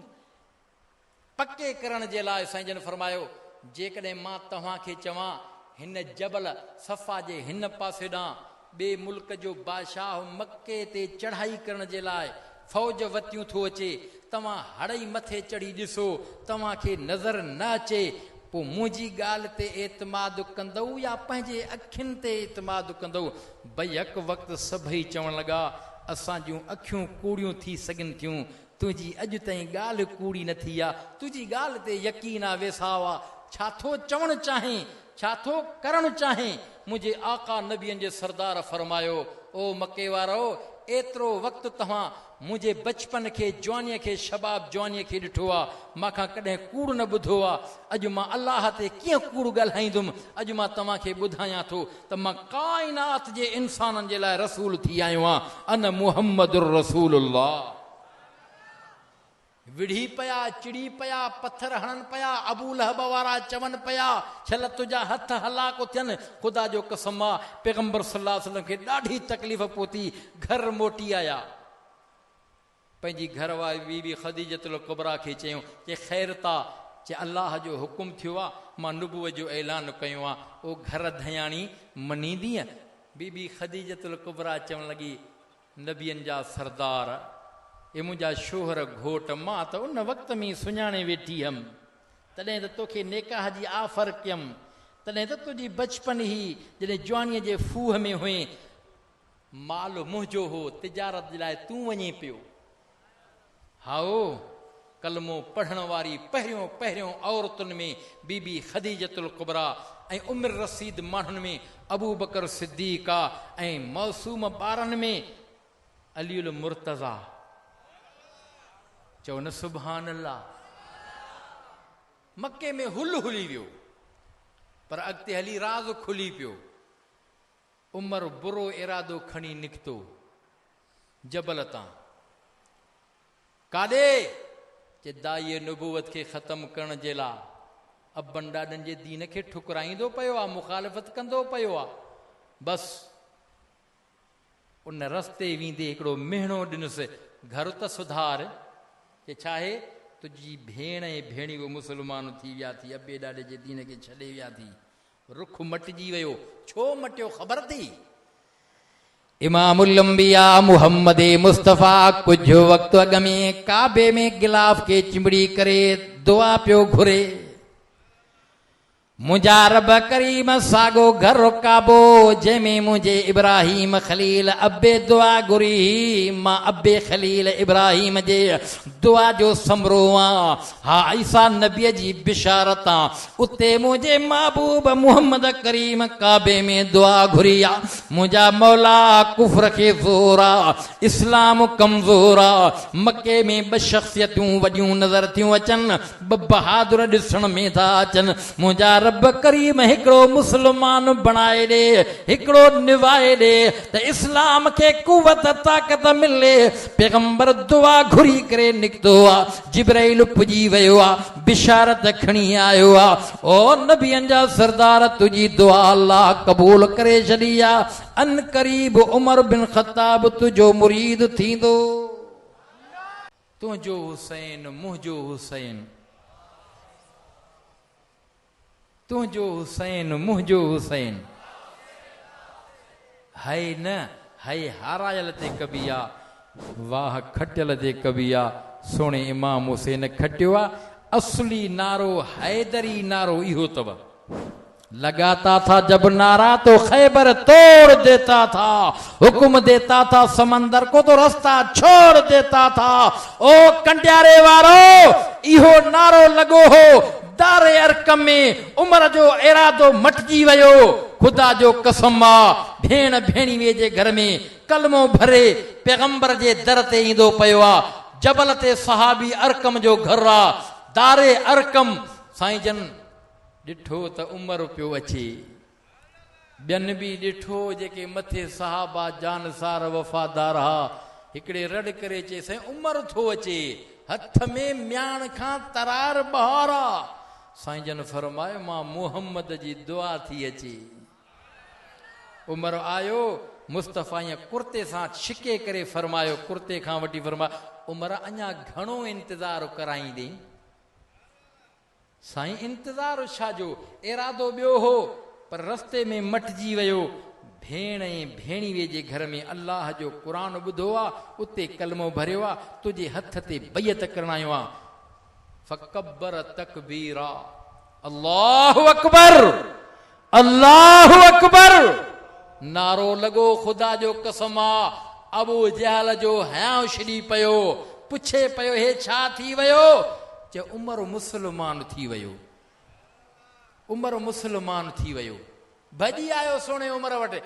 पके करण जे लाइ साईं जन फरमायो जेकॾहिं मां तव्हांखे चवां हिन जबल सफ़ा जे हिन पासे ॾांहुं ॿिए मुल्क जो बादशाह मके ते चढ़ाई करण जे लाइ फ़ौज वतियूं थो अचे तव्हां हड़ई मथे चढ़ी ॾिसो तव्हांखे नज़र न अचे पोइ मुंहिंजी ॻाल्हि ते एतमाद कंदव या पंहिंजे अखियुनि ते एतमाद कंदव। भई हिकु वक़्तु सभई चवण लॻा असां जूं अखियूं कूड़ियूं थी सघनि थियूं, तुंहिंजी अॼु ताईं ॻाल्हि कूड़ी न थी आहे, तुंहिंजी ॻाल्हि ते यकीन आहे वेसाव आहे, छा थो चवणु चाहीं, छा थो करणु चाहीं। मुंहिंजे आका नबियनि जे सरदार फरमायो, ओ मके वारो, एतिरो वक़्तु तव्हां मुंहिंजे बचपन खे, जवानीअ खे, शबाब जवानीअ खे ॾिठो आहे, मूंखां कॾहिं कूड़ न ॿुधो आहे। अॼु मां अलाह ते कीअं कूड़ ॻाल्हाईंदुमि। अॼु मां तव्हांखे ॿुधायां थो त मां काइनात जे इंसाननि जे लाइ रसूल थी आयो आहियां। अन मुहम्मदुर रसूलुल्लाह। विढ़ी पिया, चिड़ी पिया, पत्थर हणनि पिया, अबू लहब वारा चवनि पिया छल तुंहिंजा हथ हलाक थियनि। ख़ुदा जो कसम आहे, पैगंबर सल्लल्लाहु अलैहि वसल्लम खे ॾाढी तकलीफ़ पहुती, घर मोटी आया। पंहिंजी घरवारी बीबी ख़दीजतुल कुबरा खे चयूं कि ख़ैर था, जे अलाह जो हुकुम थियो आहे, मां नुबुवत जो ऐलान कयो आहे, ओ घर धयाणी मञींदीअ। बीबी ख़दीजतुल कुबरा चवण लॻी, नबियनि जा सरदार, ये मुंहिंजा शोहर घोट, मां त उन वक़्त में सुञाणे वेठी हुअमि, तॾहिं त तोखे निकाह जी ऑफर कयमि, तॾहिं त तुंहिंजी बचपन ई जॾहिं जवानीअ जे फूह में हुए, माल मुंहिंजो हो, तिजारत जे लाइ तूं वञे पियो। हाओ कलमो पढ़ण वारी पहिरियों औरतुनि में बीबी ख़दीजतुल कुबरा ऐं उमिर रसीद माण्हुनि में अबू बकर सिद्दीक़ ऐं मौसूम ॿारनि में अलीउल मुर्तज़ा। चओ न सुभान अल्लाह। मके में हुली वियो, पर अॻिते हली राज़ खुली पियो। उमर बुरो इरादो खणी निकितो जबल तां, काॾे? जे दाईअ नुबुवत खे ख़तम करण जे लाइ अबनि ॾाॾनि जे दीन खे ठुकराईंदो पियो आहे, मुखालिफ़त कंदो पियो आहे। बसि उन रस्ते वेंदे हिकिड़ो मेहणो ॾिनुसि, घर त सुधार, कि छा आहे, तुंहिंजी भेण ऐं भेणी उहो मुस्लमान थी विया थी, अबे ॾाॾे जे दीन खे छॾे विया थी, रुख मटिजी वियो। छो मटियो ख़बर थी? इमामुल अंबिया मुहम्मद मुस्तफ़ा कुछ वक़्तु अॻ में काबे में गिलाफ खे चिंबड़ी करे दुआ पियो घुरे, मुंहिंजा रब करीम साॻो घर काबो जंहिंमें मुंहिंजे इब्राहिम खलील अबे दुआ घुरी, मां अबे खलील इब्राहिम जे दुआ जो समरो आं। हा ईसा नबीअ जी बिशारत आं, उते मुंहिंजे महबूब मुहम्मद करीम काबे में दुआ घुरी आ। मुंहिंजा मौला कुफ्र खे ज़ोर आ, इस्लाम कमज़ोर आ। मके में ॿ शख़्सियतूं वॾियूं नज़र थियूं अचनि, ॿ बहादुर ॾिसण में था अचनि। मुंहिंजा रब करीम हिकिड़ो मुस्लमान बणाए ॾे, हिकिड़ो निभाए ॾे त इस्लाम खे कुवत ताक़त मिले। पैगंबर दुआ घुरी करे निकितो आहे, जिब्राइल पुॼी वियो आहे, बिशारत खणी आयो आहे। ओ नबियनि जा सरदार, तुंहिंजी दुआ अल्लाह क़बूल करे छॾी आहे। अन क़रीब उमर बिन ख़त्ताब तुंहिंजो मुरीद थींदो। तुंहिंजो हुसैन मुंहिंजो हुसैन, तुंहिंजो हुसैन मुंहिंजो हुसैन, है न है हारायल ते कबिया, वाह खटियल ते कबिया। सोणे इमाम हुसैन खटियो आहे। असली नारो हैदरी नारो इहो अथव। लगाता था जब नारा तो खैबर तोड़ देता था, हुक्म देता था समंदर को तो रास्ता छोड़ देता था। ओ कंडियारे वारो, इहो नारो लॻो हो दारे अरकम में, उमर जो इरादो मटिजी वियो। ख़ुदा जो कसम आहे, भेण भेणीअ जे घर में कलमो भरे पैगंबर जे दर ते ईंदो पियो आहे। जबल ते सहाबी अरकम जो घर आहे, दारे अरकम। साईं जन ॾिठो त उमर पियो अचे, ॿियनि बि ॾिठो जेके मथे सहाबा जानसार वफ़ादार हा। हिकिड़े रड़ करे चए साईं उमर थो अचे, हथ में म्याण खां तरार बहारा। साईं जन फरमायो मां मुहम्मद जी दुआ थी अचे। उमर आयो, मुस्तफ़ा ईअं कुर्ते सां छिके करे फरमायो, कुर्ते खां वठी फरमायो, उमर अञा घणो इंतज़ार कराईंदे? साईं इंतज़ार छाजो, इरादो ॿियो हो, पर रस्ते में मटिजी वियो। भेण ऐं भेणीअ जे घर में अल्लाह जो क़ुरान ॿुधो आहे, उते कलमो भरियो आहे, तुंहिंजे हथ ते बैत करण आयो आहे। फ़कबर तकबीरा, अल्लाहु अकबर, अल्लाहु अकबर नारो लॻो। ख़ुदा जो कसम आ, अबू जहल जो हयां छॾी पियो, पुछे पियो हे छा थी वियो? चयो उमर मुस्लमान थी वियो, उमर मुस्लमान थी वियो। भॼी आयो सोणे उमर वटि।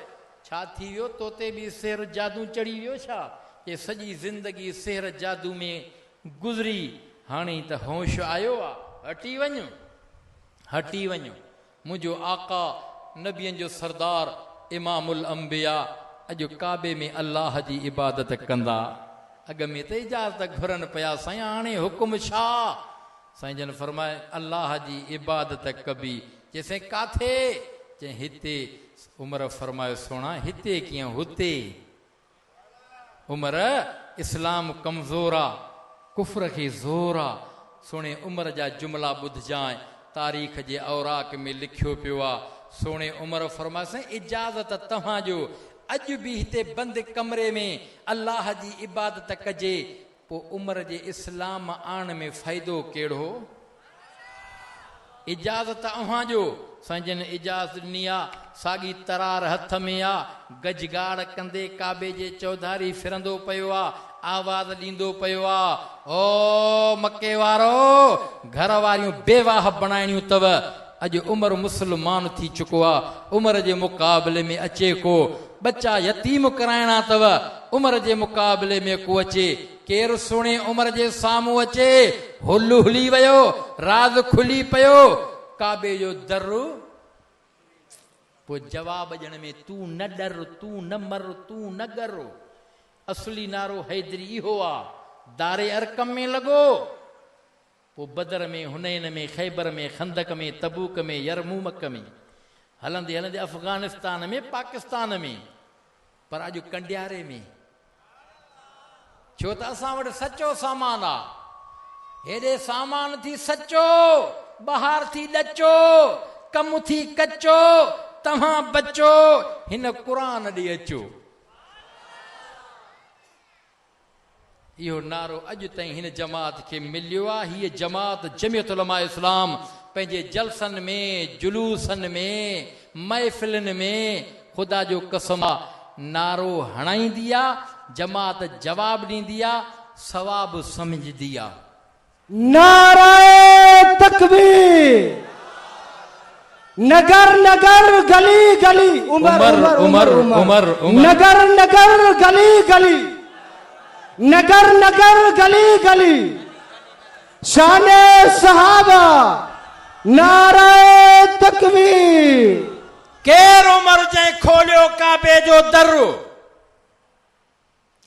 छा थी वियो? तोते बि सिहर जादू चढ़ी वियो छा? ये सॼी ज़िंदगी सिहर जादू में गुज़री, हाणे त होश आयो आहे, हटी वञो, हटी वञो। मुंहिंजो आका नबियनि जो सरदार इमामुल अंबिया अॼु काबे में अल्लाह जी इबादत कंदा। अॻ में त इजाज़त घुरनि पिया, साईं हाणे हुकुम छा? साईं जन फरमाए अल्लाह जी इबादत कबी। चइसि काथे? चई हिते। उमर फरमायो सोना हिते कीअं, हुते। उमर इस्लाम कमज़ोर आ, कुफ्र खे ज़ोर आ। सोणे उमर जा जुमला ॿुधजांइ, तारीख़ जे औराक में लिखियो पियो आहे। सोणे उमर फरमाइसे इजाज़त तव्हांजो अॼु बि हिते बंदि कमरे में अल्लाह जी इबादत कजे। पोइ उमर जे इस्लाम आण में फ़ाइदो कहिड़ो? इजाज़त अव्हांजो। साईं जन इजाज़त ॾिनी आहे, साॻी तरार हथ में आहे, गजगाड़ कंदे काबे जे चौधारी फिरंदो पियो आहे, आवाज़ ॾींदो पियो आहे, ओ मके वारो, घर वारियूं बेवाह बणाइणियूं अथव। अॼु उमर मुस्लमान थी चुको आहे, उमर जे मुक़ाबले में अचे को। बच्चा यतीम कराइणा अथव, उमर जे मुक़ाबले में को अचे? केरु सुणे उमर जे साम्हूं अचे? हुल हुली वियो, राज़ खुली पियो, काबे जो दर। पोइ जवाब ॾियण में तू न डर, तू न मर, तू न गर। असली नारो हैदरी इहो आहे। दारे अरकम में लॻो, पोइ बदर में, हुनैन में, ख़ैबर में, खंदक में, तबूक में, यरमूमक में, हलंदे हलंदे अफ़गानिस्तान में, पाकिस्तान में, पर अॼु कंडियारे में। छो त असां वटि सचो सामान आहे। हेॾे सामान थी सचो, बहार थी ॾचो, कमु थी कचो, तव्हां बचो, हिन क़ुरान ॾे अचो। इहो नारो अॼु ताईं हिन जमात खे मिलियो आहे। हीअ जमात जमियत उलमा इस्लाम पंहिंजे जलसनि में, जुलूसनि में, महफ़िलनि में ख़ुदा जो कसम आहे नारो हणाईंदी आहे, जमात जवाब ॾींदी आहे, सवाब समझदी आहे। नारे तकबीर, नगर नगर गली गली, उमर उमर उमर उमर, नगर नगर गली गली, नगर नगर गली गली, शाने सहाबा, नारे तकबीर। केर उमर जंहिं खोलियो काबे जो दर?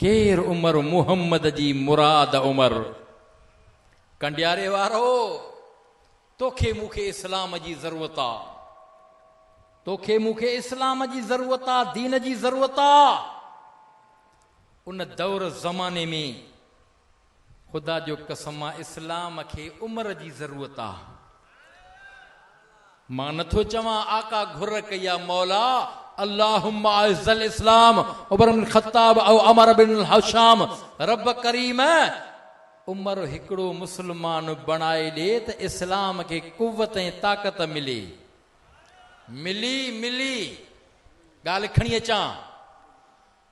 केर उमर? मुहम्मद जी मुराद उमर। कंडियारे वारो, तोखे मूंखे इस्लाम जी ज़रूरत आहे, तोखे मूंखे इस्लाम जी ज़रूरत आहे, दीन जी ज़रूरत आहे। उन दौर ज़माने में ख़ुदा जो कसम आहे इस्लाम खे उमर जी ज़रूरत आहे। मां नथो चवां आका घुर कई आहे मौला अल्लाहुम्मा अइज़्ज़ल इस्लाम उमर बिन ख़त्ताब औ अमर बिन हशाम, रब करीम उमर हिकिड़ो मुस्लमान बणाए ॾे त इस्लाम खे कुव्वत ऐं ताक़त मिले। मिली मिली ॻाल्हि खणी अचां।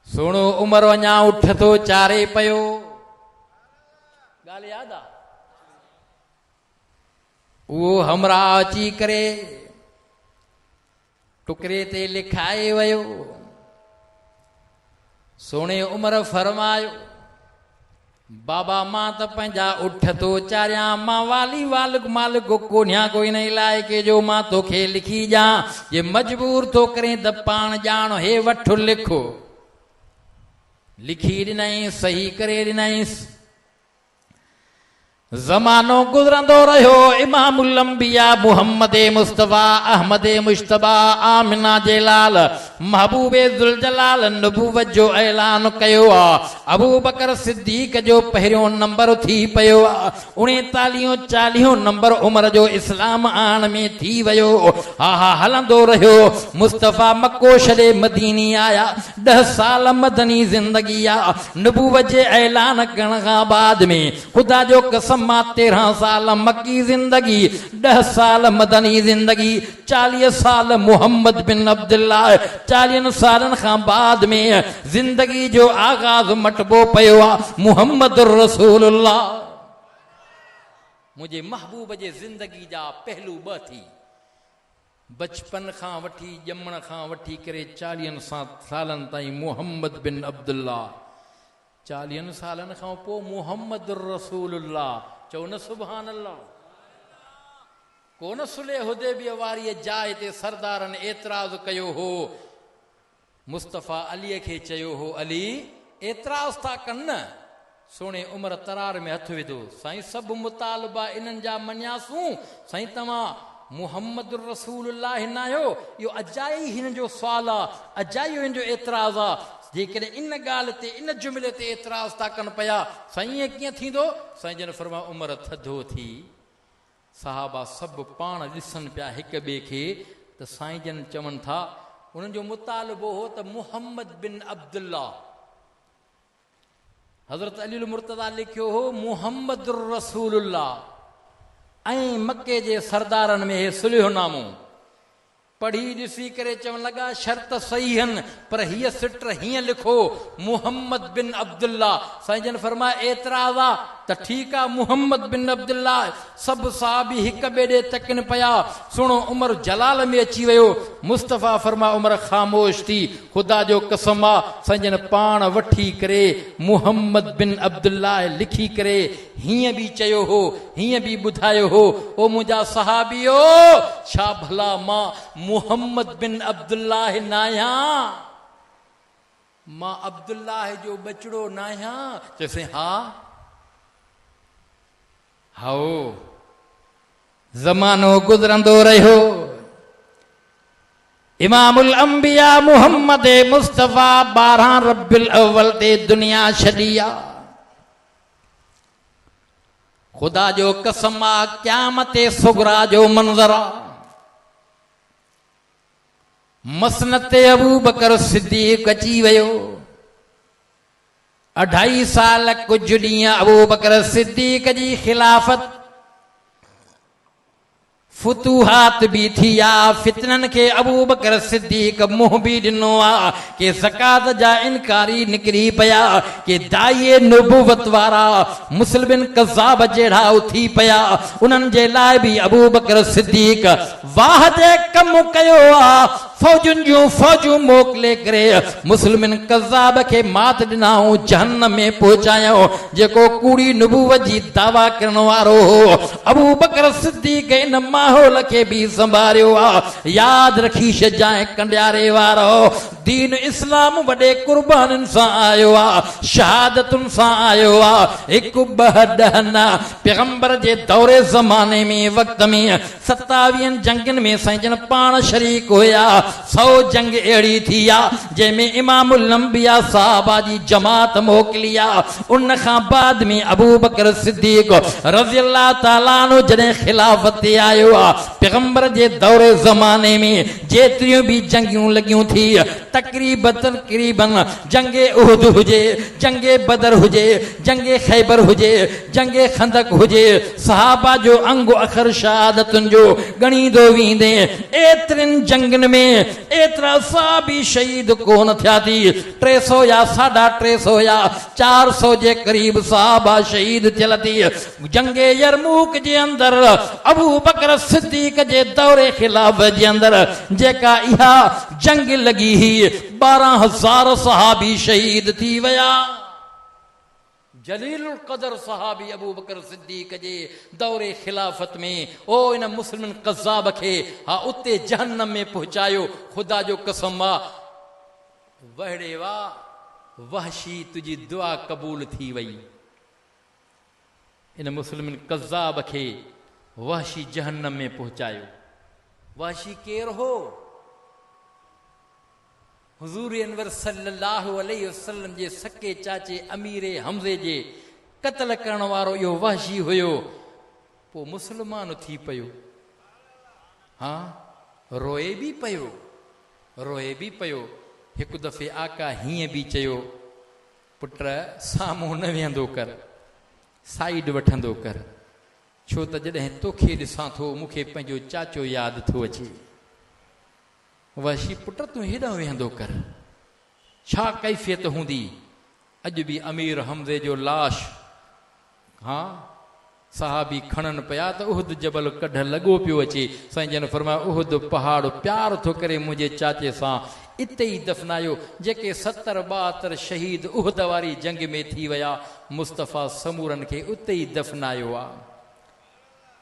सुणो उमर अञा उठ थो चारे पियो। ॻाल्हि यादि आहे? उहो हमरा अची करे टुकरे ते लिखाए वियो। सोणे उमर फरमायो बाबा मां त पंहिंजा उठ थो चारियां, मां वाली मालिक कोन्या कोई न इलाइके जो, मां तोखे लिखी ॾियां। जे मजबूर थो करे त पाण ॼाण, हे वठ लिखो। लिखी ॾिनई, सही करे ॾिनईसि। ज़मानो गुज़रंदो रहियो। इमामुल अंबिया मुहम्मद मुस्तफ़ा अहमद मुश्तबा आमिना जे लाल महबूबे ज़ुल जलाल नबूवत जो ऐलान कयो आहे। अबू बकर सिद्दीक़ जो पहिरियों नंबर थी पियो आहे। 39-40 नंबर उमर जो इस्लाम आण में थी वियो। हा हलंदो रहियो। मुस्तफ़ा मक्को छॾे मदीनी आया। 10 साल मदनी ज़िंदगी आहे। नबूवत जे ऐलान करण खां बाद में ख़ुदा जो कसम कसम 13 साल मक्की जिंदगी, 10 साल मदनी जिंदगी, 40 साल मुहम्मद बिन अब्दुल्ला, 40 सालन खां बाद में जिंदगी जो आगाज मटबो पयो आहे मुहम्मद रसूलुल्लाह। मुझे महबूब जे जिंदगी जा पहलू ब थी, बचपन खां वठी ॼमण खां वठी करे 40 सालन ताईं मुहम्मद बिन अब्दुल्ला, 40 सालन खां पोइ मुहम्मद रसूलुल्लाह। चओ न सुभान अल्लाह। कोन सुले हुदैबिया वारी जाइ ते सरदारनि एतराज़ कयो हो, मुस्तफ़ा अलीअ खे चयो हो अली एतराज़ था कनि न। सोणे उमर तरार में हथ विधो, साईं सभु मुतालबा इन्हनि जा मञियासूं, साईं तव्हां मुहम्मद रसूलुल्लाह न आहियो, इहो अजाई हिन जो सुवाल आहे, अजाई हिन जो एतराज़ आहे। जेकॾहिं इन ॻाल्हि ते इन जुमिले ते एतराज़ था कनि पिया, साईं ईअं कीअं थींदो? साईं जन फरमा उमर थधो थी, सहाबा सभु पाण ॾिसनि पिया हिक ॿिए खे, त साईं जन चवनि था उन्हनि जो मुतालबो हो त मुहम्मद बिन अब्दुल्ला। हज़रत अली मुर्तज़ा लिखियो हो मुहम्मद रसूलुल्लाह, ऐं मके जे सरदारनि में हे सुलिहनामो पढ़ी ॾिसी करे चवण लॻा शर्त सही आहिनि, पर हीअ सिट हीअं लिखो मुहम्मद बिन अब्दुल्ला। साईं जन फरमाया एतराज़ आहे त ठीकु आहे मुहम्मद बिन अब्दुल्ला। सभु साहबी हिक ॿिए ॾे तकनि पिया। सुणो उमर जलाल में अची वियो। मुस्तफ़ा फरमा उमर ख़ामोश थी, ख़ुदा जो कसम आहे साईं जन पाण वठी करे मुहम्मद बिन अब्दुल्ला लिखी करे हीअं बि चयो हो, हीअं बि ॿुधायो हो, ओ मुंहिंजा सहाबियो छा भला मां मुहम्मद बिन अब्दुल्लाह न आहियां? मां अब्दुल्लाह जो बचड़ो न आहियां? चइसे हा हाओ। ज़मानो गुज़रंदो रहियो, इमामुल अंबिया मुहम्मद मुस्तफ़ा 12 रब्बिल अव्वल ते दुनिया छॾी आहे। ख़ुदा जो कसम आहे क़यामत सुगरा जो मंज़र आहे। मसनद ते अबू बकर सिद्दीक़ अची वियो। 2.5 साल कुझु ॾींहं अबू बकर सिद्दीक़ जी खिलाफ़त, फुतूहात भी थिया, फितनन के अबू बकर सिद्दीक मुंह भी ॾिनो आहे के ज़कात जा इनकारी निकिरी पिया, के दाईए नबूवत वारा मुस्लिमिन कज़ाब जहिड़ा उथी पिया। उन्हनि जे लाइ बि अबू बकर सिद्दीक वाह जे कमु कयो आहे। फौजुनि जूं फौजूं मोकिले करे मुस्लिमिन कज़ाब खे मात ॾिनाऊं, जहन्नम में पहुचायूं। जेको कूड़ी नबूवत जी दावा करण वारो हो, अबू बकर सिद्दीक इन माहौल के भी संभारियो आहे। याद रखी छजाए कंडियारे वारो, दीन इस्लाम वॾे कुर्बाननि सां आयो आहे, शहादतुनि सां आयो आहे। 1-2 पैगंबर जे दौरे ज़माने में वक़्त में 27 जंगनि में साईं जन पाण शरीक हुया। 100 जंग अहिड़ी थी आहे जंहिंमें इमामुल अंबिया साहबा जी जमात मोकिली आहे। उन खां बाद में अबू बकर सिद्दीक रज़ी अल्लाह ताला अन्हु जॾहिं खिलाफ़त ते आयो आहे, पैगंबर जे दौरे ज़माने में जेतिरियूं भी जंगियूं लॻियूं थी, तक़रीबन जंगे उहद हुजे, जंगे बदर हुजे, जंगे खैबर हुजे, जंगे खंदक हुजे, सहाबा जो अंग अखर शहादतुनि जो ॻणींदो वेंदे, एतिरनि जंगनि में एतिरा साहबी शहीद कोन थिया थी। 300 या 350 या 400 जे क़रीब साहबा शहीद थियल थी। जंगे यरमूक जे अंदर अबू बकर सिद्दीक जे दौरे खिलाफ जे अंदर जेका इहा जंग लगी ही, 12,000 सहाबी शहीद थी विया। जलीलुल क़दर सहाबी अबू बकर सिद्दीक जे दौरे खिलाफत में ओ इन मुस्लिम कज़ाब खे हा उते जहन्नम में पहुचायो। खुदा जो कसम आ, वहड़े वाह वहशी तुझी दुआ कबूल थी वई। इन मुस्लिम कज़ाब खे वहशी जहन्नम में पहुचायो। वहशी केर हो? हुजूर अनवर सल्लल्लाहु अलैहि वसल्लम जे सके चाचे अमीर हमज़े जे क़त्ल करण वारो इहो वहशी हुयो। पोइ मुस्लमान थी पियो। हाँ, रोए भी पियो, रोए भी पियो। हिकु दफ़े आका हीअं भी चयो, पुट साम्हूं न वेंदो कर, साइड वठंदो कर, छो त जॾहिं तोखे ॾिसां थो मूंखे पंहिंजो चाचो यादि थो अचे। वहशी पुट तूं हेॾां वेहंदो कर, छा कैफ़ियत हूंदी। अॼु बि अमीर हमज़े जो लाश हाँ साहबी खणनि पिया त उहद जबल कढ लॻो पियो अचे। साईं जन फरमायो उहद पहाड़ प्यार थो करे मुंहिंजे चाचे सां, इते ई दफ़नायो। जेके 70-72 शहीद उहद वारी जंग में थी विया, मुस्तफ़ा समूरनि खे उते ई दफ़नायो आहे।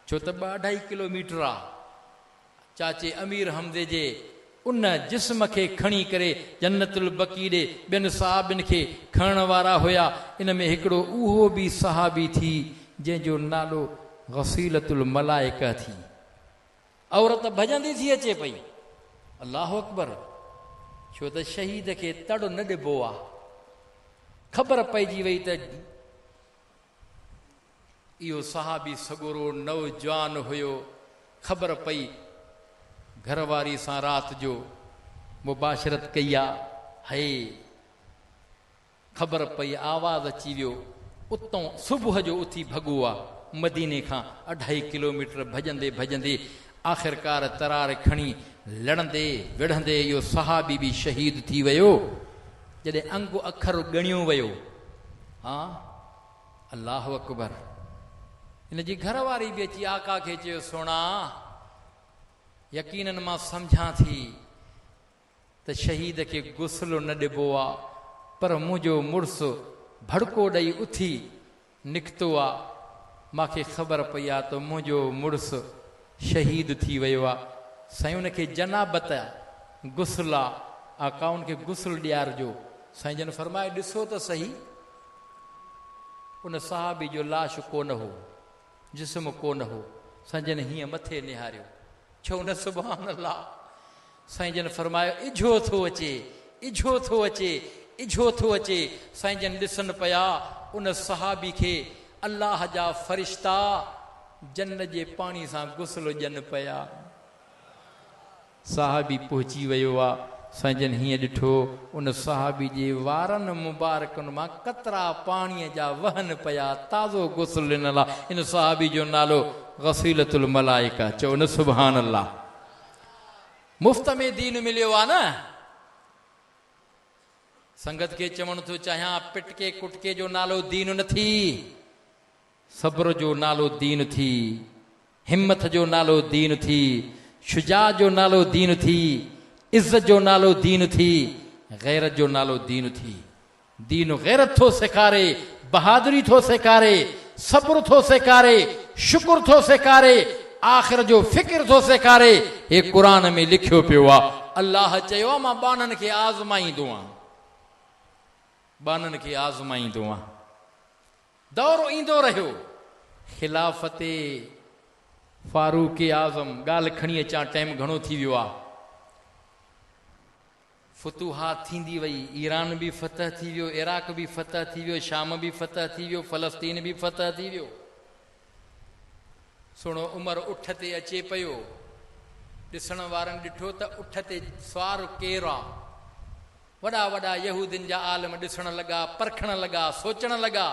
छो त 2-2.5 किलोमीटर आहे। चाचे अमीर हमज़े जे उन जिस्म खे खणी करे जन्नतुल बकी ॾे ॿियनि साहबनि खे खणण वारा हुया। इन में हिकिड़ो उहो बि सहाबी थी जंहिंजो नालो गसीलतुल मलाइका थी। औरत भॼंदी थी अचे पई, अल्लाह अकबर, छो त शहीद खे तड़ न ॾिबो आहे। ख़बर पइजी वई त इहो सहाबी सगोरो नौजवान हुयो। ख़बर पई घरवारी सां राति जो मुबाशरत कई आहे, है ख़बर पई आवाज़ अची वियो। उतां सुबुह जो उथी भॻो आहे, मदीने खां 2.5 किलोमीटर भॼंदे भॼंदे आख़िरकार तरार खणी लड़ंदे विढ़ंदे इहो सहाबी बि शहीद थी वियो। जॾहिं अंग अखर ॻणियो वियो, हा अल्लाह अकबर, हिनजी घरवारी बि अची आका खे चयो, सोना यकीनन मां सम्झां थी त शहीद खे गुस्लो न ॾिबो आहे, पर मुंहिंजो मुड़ुसु भड़को ॾेई उथी निकितो आहे। मूंखे ख़बर पई आहे त मुंहिंजो मुड़ुसु शहीद थी वियो आहे। साईं उनखे जनाबत गुस्ल आहे, आका उनखे गुस्ल ॾियारजो। साईं जन फरमाए ॾिसो त सही, उन साहबी जो लाश कोन हो, जिस्म कोन हो। साईं जन हीअं मथे निहारियो, छो न सुभान अल्लाह। साईं जन फरमायो इझो थो अचे, इझो थो अचे, इझो थो अचे। साईं जन ॾिसनि पिया उन सहाबी खे अल्लाह जा फ़रिश्ता जन्न जे पाणी सां गुस्ल ॾियनि पिया। सहाबी पहुची वियो आहे। साईं जन हीअं ॾिठो उन सहाबी जे वारनि मुबारकनि मां कतरा पाणीअ जा वहनि पिया, ताज़ो गुस्ल ॾिनल आहे। इन सहाबी जो नालो गसीलतुल मलाइका। चओ न सुभान अल्लाह। मुफ़्त में दीन मिलियो आहे न। संगत खे चवणु थो चाहियां, पिटके कुटके जो नालो दीन न थी, सब्र जो नालो दीन थी, हिम्मत जो नालो दीन थी, शुजा जो नालो दीन थी, इज़्ज़त जो नालो दीन थी, गैरत जो नालो दीन थी। दीन गैरत थो सेखारे, बहादुरी थो सेखारे, सब्र थो सेखारे, शुक्र थो सेखारे, आख़िर जो फ़िक्र थो सेखारे। हे क़ुरान में लिखियो पियो आहे। अल्लाह चयो आहे मां बाननि खे आज़माईंदो आहियां, बाननि खे आज़माईंदो आहियां। दौरु ईंदो रहियो, ख़िलाफ़त फारूक आज़म ॻाल्हि खणी अचां, टाइम घणो थी वियो आहे। फतूहात थींदी वई, ईरान बि फ़तह थी वियो, इराक बि फ़तह थी वियो, शाम बि फ़तह थी वियो, फ़लस्तीन बि फ़तह थी वियो। सुणो उमर उठ ते अचे पियो, ॾिसण वारनि ॾिठो त उठ ते सवार केरु आहे। वॾा वॾा यहूदियुनि जा आलम ॾिसण लॻा, परखण लॻा, सोचण लॻा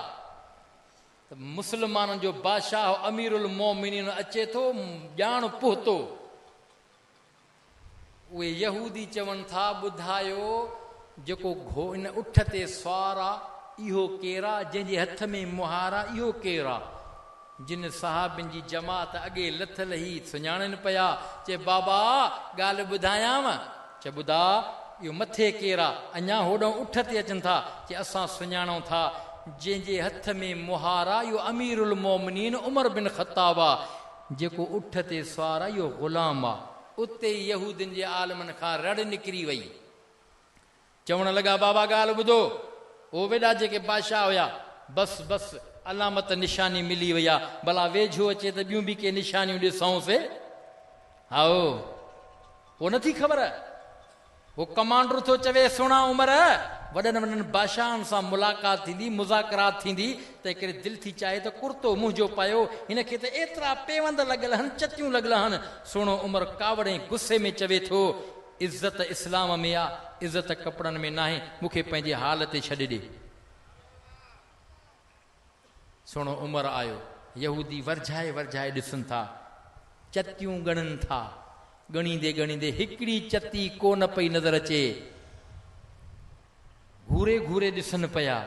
त मुस्लमाननि जो बादशाह अमीरुल मोमिनीन अचे थो, ॼाण पहुतो। उहे यहूदी चवनि था ॿुधायो जेको इन उठ ते सवार आहे इहो केरु आहे, जंहिंजे हथ में मुहार आहे इहो केरु आहे। जिन साहबिन जी जमात अॻे लथल ई सुञाणनि पिया। चए बाबा ॻाल्हि ॿुधायांव, चए ॿुधा इहो मथे केरु आहे। अञा होॾो उठ ते अचनि था, चए असां सुञाणूं था जंहिंजे हथ में मुहार आहे इहो अमीरुल मोमिनीन उमर बिन ख़त्ताब आहे, जेको उठ ते सवार आहे इहो ग़ुलाम आहे। उते यहूदियुनि जे आलमनि खां रड़ निकिरी वई। चवण लॻा बाबा ॻाल्हि ॿुधो, उहो वेॾा जेके बादशाह हुया, बसि बसि अलामत निशानी मिली वई आहे, भला वेझो अचे त ॿियूं बि के निशानियूं ॾिसूंसि। हाओ उहो नथी ख़बर, उहो कमांडर थो चवे सुणा उमर, वॾनि वॾनि बादशाहनि सां मुलाक़ात थींदी, मुज़ाकरात थींदी त हिकिड़े दिलि थी चाहे त कुर्तो मुंहिंजो पायो, हिनखे त एतिरा पेवंद लॻल आहिनि, चटियूं लॻल आहिनि। सुणो उमर कावड़े गुस्से में चवे थो इज़त इस्लाम में आहे, इज़त कपिड़नि में न आहे, मूंखे पंहिंजे हाल ते छॾे ॾे। सुहिणो उमर आयो, यहूदी वरझाए वरझाए ॾिसनि था, चतियूं ॻणनि था, ॻणींदे ॻणींदे हिकिड़ी चती कोन पई नज़र अचे, घूरे घूरे ॾिसनि पिया,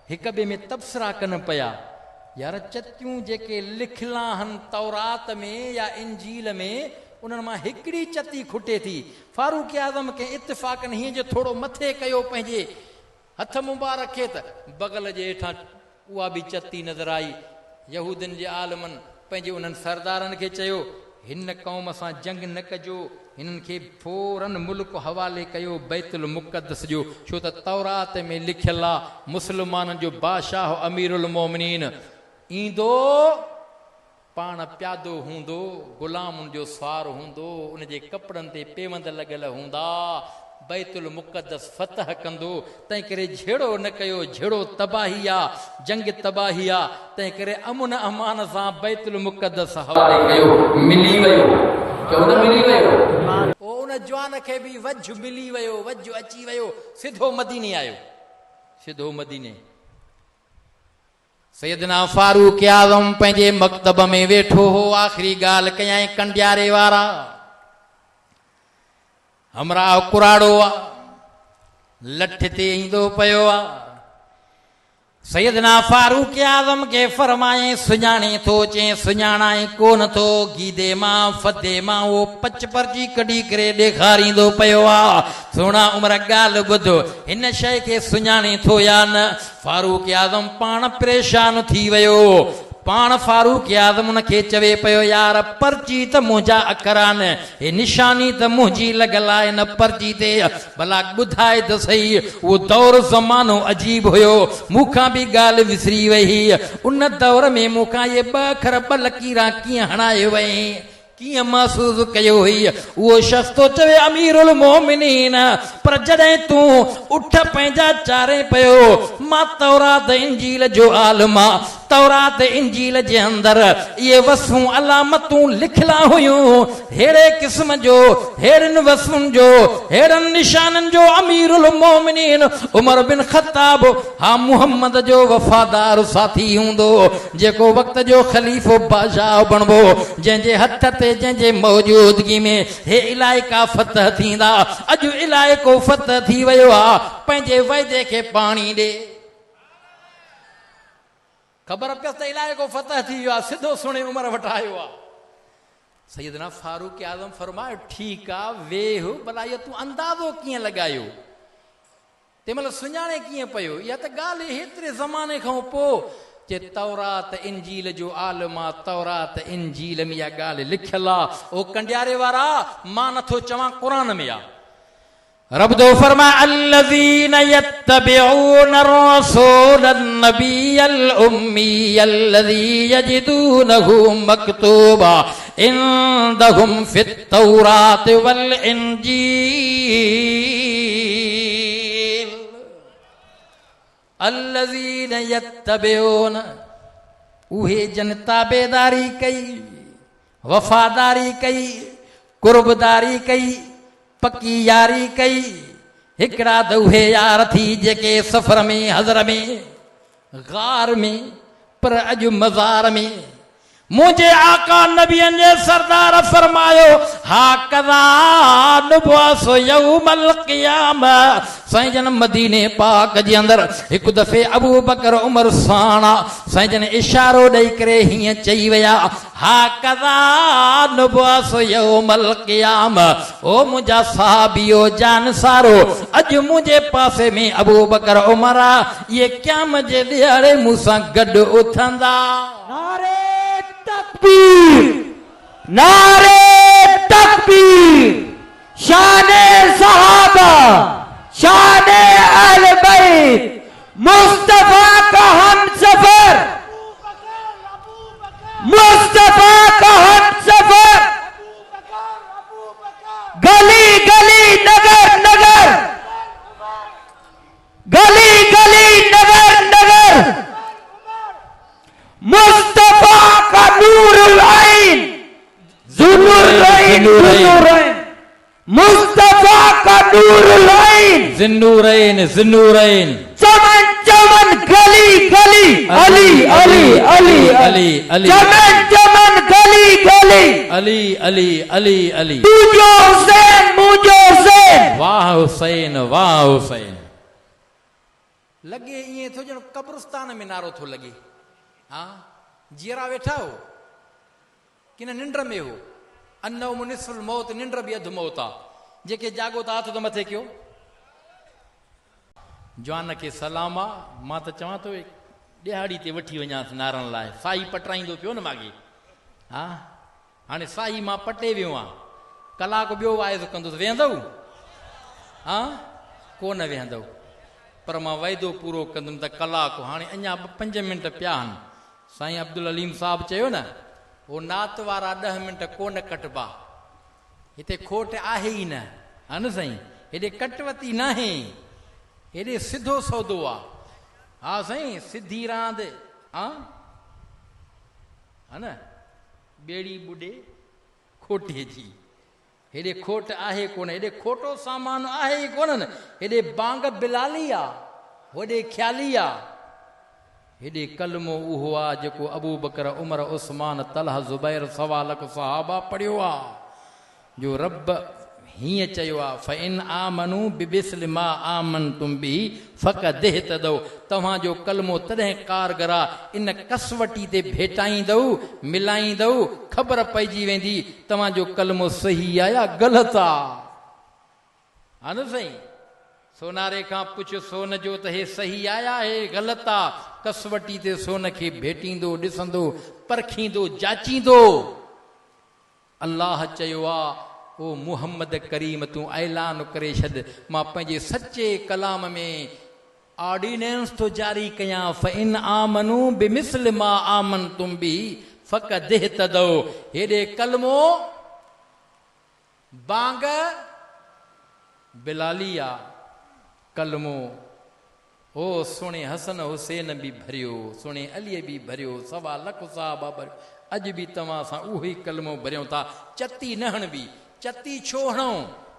हिक ॿिए में तबसरा कनि पिया, यार चतियूं जेके लिखियलु आहिनि तौरात में या इंजील में, उन्हनि मां हिकिड़ी चती खुटे थी। फारूक आज़म खे इत्तिफ़ाक़नि हीअं जो थोरो मथे कयो पंहिंजे हथ मुबारक खे, त बगल जे हेठां उहा बि चती नज़र आई। यहूदियुनि जे आलमनि पंहिंजे उन्हनि सरदारनि खे चयो, हिन क़ौम सां जंग न कजो, हिननि खे फौरन मुल्क हवाले कयो बैतुल मुक़द्दस जो, छो त तौरात में लिखियलु आहे मुस्लमाननि जो बादशाह अमीरुल मोमिनीन ईंदो, पाण प्यादो हूंदो, गुलामुनि जो स्वार हूंदो, उनजे कपिड़नि ते पेवंद लॻल हूंदा, बैतुल मुक़द्दस फतह कंदो। तंहिं करे झेड़ो न कयो, झेड़ो तबाही आहे, जंग तबाही आहे, तंहिं करे अमुन अमान सां बैतुल मुक़द्दस हवाले कयो। मिली वियो, चओ न मिली वियो, उन जवान खे बि वझ मिली वियो, वझ अची वियो, सिधो मदीने आयो, सिधो मदीने। सैयदना फारूक आज़म पंहिंजे मकतब में वेठो हो, आख़िरी ॻाल्हि कयाई कंडियारे वारा, हमरा कुराड़ो आ, लठ ते ईंदो पियो आ। सैयदना फारूक आज़म खे फरमाए, सुञाणे थो, चए सुञाणाए कोन थो, गीदे मां फदे मां उहो पच परची कढी करे ॾेखारींदो पियो आ। सुहिणा उमर ॻाल्हि ॿुधो, हिन शइ खे सुञाणे थो या न? फारूक आज़म पाण परेशान थी वियो, पाण फारूक आज़म उनखे चवे पियो, यार पर्ची त मुंहिंजा अखर आहिनि, हे निशानी त मुंहिंजी लॻल आहे हिन पर्ची ते, भला ॿुधाए त सही, उहो दौर ज़मानो अजीब हुयो, मूंखां बि ॻाल्हि विसरी वई, उन दौर में मूंखां इहे ॿ अखर ॿ लकीरां कीअं हणाए वई, कीअं महसूस कयो हुई? उहो शख़्स तो चवे, अमीरुल मोमिनीन, पर जॾहिं तूं उठ पंहिंजा चारे पियो, मां तौरात इंजील जो आलिम आं, तौरात इंजील जे अंदरि इहे वसफ़ूं अलामतूं लिखियलु हुयूं, हेड़े क़िस्म जो, हेड़नि वसफ़ुनि जो, हेड़नि निशाननि जो अमीरुल मोमिनीन उमर बिन ख़त्ताब हा मुहम्मद जो वफ़ादार साथी हूंदो, जेको वक़्त जो ख़लीफ़ो बादशाह बणबो, जंहिंजे हथ ते, जंहिंजे मौजूदगी में हे इलाइका फतह थींदा। अॼु इलाइको फतह थी वियो आहे, पंहिंजे वाइदे खे पाणी ॾे, ख़बर पियसि त इलाइको फतह थी वियो आहे, सिधो सुहिणे उमर वटि आयो आहे। सैयदना फारूक आज़म फरमायो, ठीकु आहे, वेह, भला इहो तूं अंदाज़ो कीअं लॻायो, तंहिं महिल सुञाणे कीअं पियो? इहा त ॻाल्हि हेतिरे ज़माने खां पोइ, जे तौरात इंजील जो आलिम आहे, तौरात इंजील में इहा ॻाल्हि लिखियलु आहे। ओ कंडियारे वारा, मां नथो चवां, क़ुरान में आहे। रब दो फरमाए, अल्लज़ीन यत्तबिऊन रसूलन नबियल उम्मी अल्लज़ी यजिदूनहु मक्तूबा इंदहुम फित तौरात वल इंजील। अल्लज़ीन यत्तबिऊन, उहे जन ताबेदारी कई, वफ़ादारी कई, कुर्बदारी कई, पक्की यारी कई। हिकिड़ा त उहे यार थी जेके सफ़र में, हज़र में, गार में, पर अॼु मज़ार में। मुंहिंजे आका नबियनि जे सरदार फरमायो, हा कज़ा नुबअसु यौमल क़ियामा। साईं जन मदीने पाक जे अंदरि हिकु दफ़े अबू बकर उमर साणा साईं जन इशारो ॾेई करे हीअं चई विया, हा कज़ा नुबअसु यौमल क़ियामा। ओ मुंहिंजा साहबियो जानसारो, अॼु मुंहिंजे पासे में अबू बकर उमर आ, इहे क़याम जे ॾियारे मूंसां गॾु उथंदा। नारे तकबीर, नारे तकबीर, शाने सहाबा, शाने अहले बैत, मुस्तफा का हम सफर, मुस्तफा का हम सफर, गली गली नगर नगर, गली गली नगर नगर, मुस्तफा का नूरुल ऐन, ज़ुन्नूरैन, ज़ुन्नूरैन, मुस्तफा का नूरुल ऐन, ज़ुन्नूरैन, ज़ुन्नूरैन, चमन चमन, गली गली अली अली अली अली अली अली चमन चमन गली गली अली अली अली अली तुझो हुसैन मुझो हुसैन वाह हुसैन वाह हुसैन। लगे ये थो जण कब्रिस्तान में नारो थो लगे। हाँ जीरा वेठा हो कि न निंड में हो। अन्नो मुनिसुल मौत निंड भी अधु मौत आ। जेके जागो था हथ तो मथे कयो। जवान के सलाम आ। मां त चवां तो दिहाड़ी ते वठी वञास नारण लाइ साई पटराईंदो पियो न मागे। हाँ हाणे साई मां पटे वियो आ कलाक ॿियो वाइदो कंदुसि वेहंदव। हाँ कोन वेहंदव पर मां वाइदो पूरो कंदुमि त कलाक हाणे अञा 5 मिंट पिया आहिनि। साईं अब्दुल अलीम साहब चयो न वो नात वारा 10 मिंट कोन कटबा। हिते खोट आहे ई न। हा न साईं हेॾे कटवती न आहे हेॾे सिधो सौदो आहे। हा साईं सिधी रांदि। हा हा न ॿेड़ी ॿुॾे खोटे जी। हेॾे खोट आहे कोन हेॾे खोटो सामान आहे ई कोन न। हेॾे बांग बिलाली आहे होॾे ख़्याली आहे। हेॾे कलमो उहो आहे जेको अबू बकर उमर उस्मान तलहा ज़ुबैर सवा लख सहाबा पढ़ियो आहे। जो रब हीअं चयो आहे फ़इन आमनू बिबिस्ल मा आमनतुम बि फ़क़द इह्तदौ। तव्हांजो कलमो तॾहिं कारगर आहे इन कसवटी ते भेटाईंदव मिलाईंदव ख़बर पइजी वेंदी तव्हांजो कलमो सही आहे या ग़लति आहे। हा न साईं सोनारे खां पुछ सोन जो त हे सही आया हे ग़लति आहे। कसवटी ते सोन खे भेटींदो ॾिसंदो परखींदो जाचींदो। अल्लाह चयो आहे ओ मुहम्मद करीम तूं ऐलान करे छॾ मां पंहिंजे सचे कलाम में ऑर्डिनेंस तो जारी कयां फ़इन आमनू बिमिस्ल मा आमनतुम बि फ़क़द इह्तदौ। हेॾे कलमो बांग बिलाली आ कलमो ओ सुणे हसन हुसैन भी भरियो सुणे अली भी भरियो सवा लख साहबा भरियो। अॼु बि तव्हां सां उहो ई कलमो भरियूं था। चती न हण बि चती छो हणो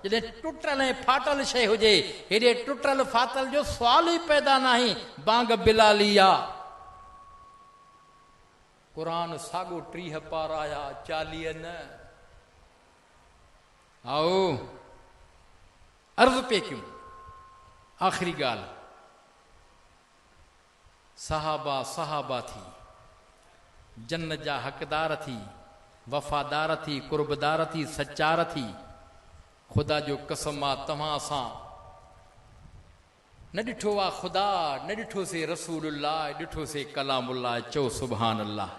जॾहिं टुटल ऐं फाटल शइ हुजे। हेॾे टुटल फाटल जो सुवाल ई पैदा न आहे। बांग बिलाली आ। क़ुरान साॻो 30 पारा आया 40 न। आओ अर्ज़ पे कयूं आख़िरी ॻाल्हि सहाबा सहाबा थी जन्नत जा हक़दार थी वफ़ादार थी कुर्बदार थी सचार थी। ख़ुदा जो कसम आहे तव्हां सां न ॾिठो आहे ख़ुदा न ॾिठोसीं रसूलुल्लाह ॾिठोसीं कलामुल्लाह। चओ सुभान अल्लाह।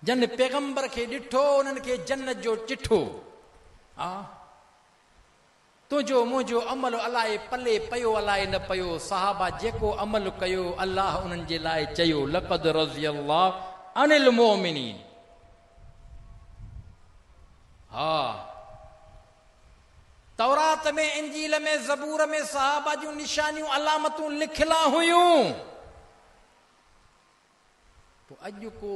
जन पैगंबर खे ॾिठो उन्हनि खे जन्नत जो चिठो। हा तुंहिंजो मुंहिंजो अमल अलाए पले पियो अलाए न पियो। सहाबा जेको अमल कयो अल्लाह उन्हनि जे लाइ चयो लक़द रज़ियल्लाहु अनिल मोमिनीन। हा तौरात में इंजील में ज़बूर में सहाबा जूं निशानियूं अलामतूं लिखियलु हुयूं। पोइ अॼु को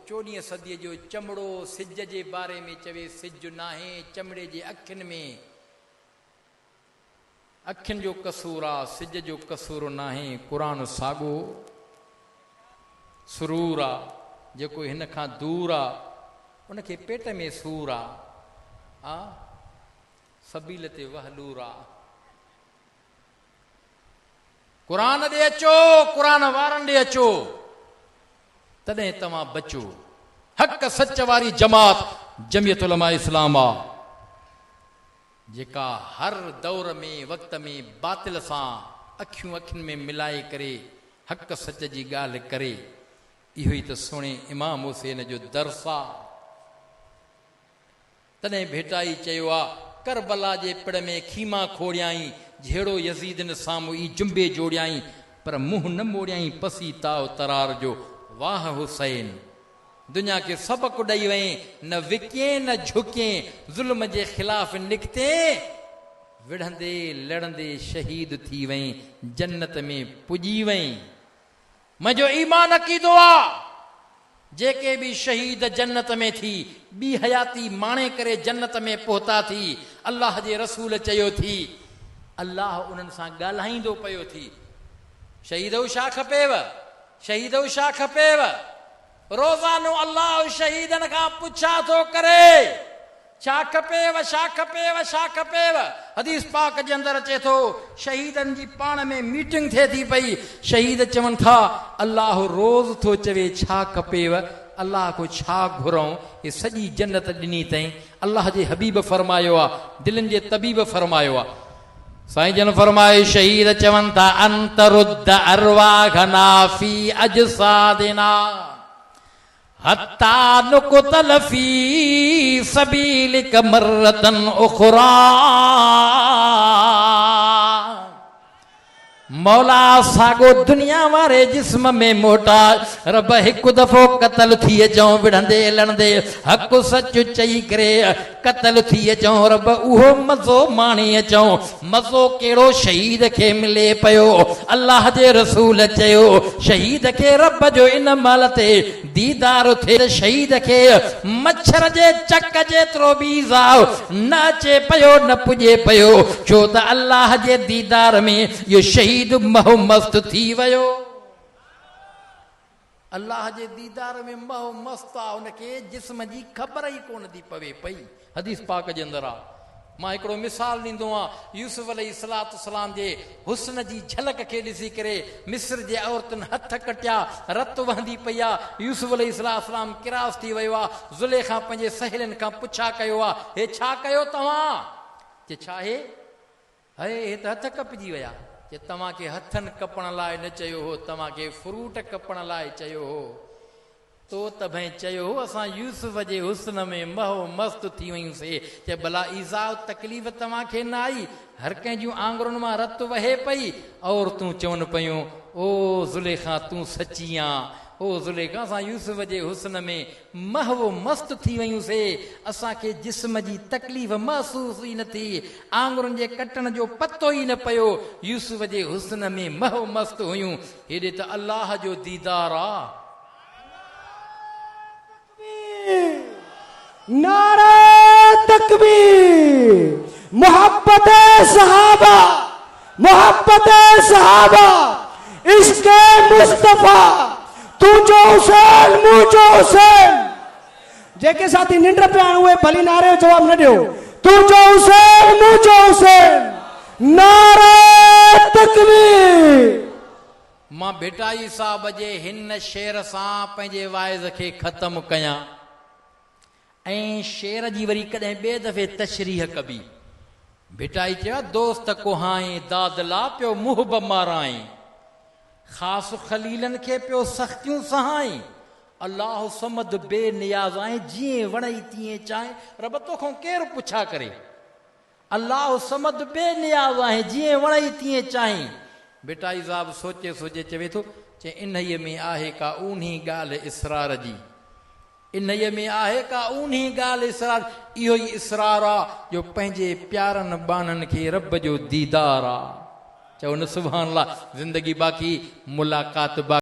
14 सदीअ जो चमड़ो सिज जे बारे में चवे सिज नाहे चमड़े जे अखियुनि में अखियुनि जो कसूर आहे सिज जो कसूर नाहे। क़ुरान साॻो सुरूर आहे जेको हिन खां दूर आहे उनखे पेट में सूर आहे। हा सबील ते वहलूर आहे। क़ुरान ॾे अचो क़ुरान वारनि ॾे अचो तॾहिं तव्हां बचो। हक़ सच वारी जमात जमियत उलमा इस्लाम आहे जेका हर दौर में वक़्त में बातिल सां अखियूं अखियुनि में मिलाए करे हक़ सच जी ॻाल्हि करे। इहो ई त सुहिणे इमाम हुसैन जो दर्स आहे। तॾहिं भेटाई चयो आहे करबला जे पिड़ में खीमा खोड़ियाई जहिड़ो यज़ीदन साम्हूं ई जुंबे जोड़ियाई पर मुंहुं न मोड़ियाई पसी ताव तरार जो। वाह हुसैन दुनिया के सबक ॾेई वई न विके न झुके ज़ुल्म जे ख़िलाफ़ निकिते विढ़ंदे लड़ंदे शहीद थी वई जन्नत में पुॼी वई। मुंहिंजो ईमान अक़ीदो आहे जेके भी शहीद जन्नत में थी ॿी हयाती माणे करे जन्नत में पहुता थी। अल्लाह जे रसूल चयो थी अल्लाह उन्हनि सां ॻाल्हाईंदो पियो थी शहीद छा खपेव, शहीद छा खपेव। रोज़ानो अल्लाह शहीदन खां पुछा थो करे छा खपेव, छा खपेव, छा खपेव। हदीस पाक जे अंदर अचे थो शहीदन जी पाण में मीटिंग थिए थी पई। शहीद चवनि था अल्लाह रोज़ थो चवे छा खपेव, अल्लाह को छा घुरऊं। ये सॼी जन्नत ॾिनी अथई। अल्लाह जे हबीब फरमायो आहे, दिलनि जे तबीब फरमायो आहे। साईं जन फरमाए शहीद चवनि था अंतरुद्द अरवाहना फी अजसादिना हत्ता नुक़तल फी सबीलिक मर्रतन उखरा। मौला सागो दुनिया वारे जिस्म में मोटा रब हिकु दफ़ो क़तल थी अचऊं विढ़ंदे लड़ंदे हक़ सच चई करे क़तल थी अचऊं रब उहो मज़ो माणी अचऊं। मज़ो कहिड़ो शहीद खे मिले पियो। अल्लाह जे रसूल चयो शहीद खे रब जो इन महिल ते दीदार थिए शहीद खे मच्छर जे चक जेतिरो बि ज़ाव न अचे पियो न पुॼे पियो, छो त अल्लाह जे दीदार में इहो शहीद महो मस्त थी वियो। अल्लाह जे दीदार में महो मस्त आहे, उनखे जिस्म जी ख़बर ई कोन थी पवे पई। हदीस पाक जे अंदर आहे। मां हिकिड़ो मिसाल ॾींदो आहियां। यूसुफ अलैहिस्सलाम जे हुस्न जी झलक खे ॾिसी करे मिस्र जे औरतुनि हथ कटिया, रत वहंदी पई आहे। यूसुफ अलैहिस्सलाम किरास थी वियो आहे। ज़ुलेखा पंहिंजे सहेलियुनि खां पुछा कयो आहे हे छा कयो तव्हां? चए छा हे हे त हथ कपजी विया। कि तव्हांखे हथनि कपण लाइ न चयो हो, तव्हांखे फ्रूट कपण लाइ चयो हो। तो त भई चयो हो असां यूसुफ जे हुस्न में महो मस्त थी वयूंसीं। चए भला ईज़ा तकलीफ़ तव्हांखे न आई? हर कंहिं जूं आंगुरुनि मां रत वहे पई और तूं चवनि पियूं ओ ज़ुलेखा तूं सची आं, ओ ज़ुलेखा असां यूसुफ जे हुस्न में महव मस्त थी वयूंसीं। असांखे जिस्म जी तकलीफ़ महसूस ई न थी, आंगुरुनि जे कटण जो पतो ई न पियो। यूसुफ जे हुस्न में महव मस्त हुयूं। हेॾे त अल्लाह जो दीदार आहे। नारे तकबीर, मोहब्बत सहाबा, मोहब्बत सहाबा, इश्क़ मुस्तफा, तू जो हुसैन मुझो हुसैन। जेके साथी निंड पिया आहिनि उहे भली नारे जो जवाब न ॾियो। तू जो हुसैन मुझो हुसैन, नारे तकबीर। मां भेटाई साहब जे हिन शेर सां पंहिंजे वाइज़ खे ख़त्म कयां ऐं शेर जी वरी कॾहिं ॿिए दफ़े तशरीह कबी। भेटाई चयो दोस्त कोहाई दादला पियो मुहब माराई, ख़ासि ख़लीलनि खे पियो सख़्तियूं सहाई। अल्लाह समद बेनियाज़ आहे जीअं वणई तीअं चाहे। रब तोखां केरु पुछा करे। अल्लाह समद बेनियाज़ आहे जीअं वणई तीअं चाहे। बेटाई साहब सोचे सोचे चवे थो चे इन्हीअ में आहे का ऊन्ही ॻाल्हि इसरार जी, इन्हीअ में आहे का ऊन्ही ॻाल्हि इसरार। इहो ई इसरार आहे जो पंहिंजे प्यारनि बाननि खे रब जो दीदार आहे। चओ न सुभान अल्लाह। ज़िंदगी बाक़ी, मुलाक़ात बाक़ी।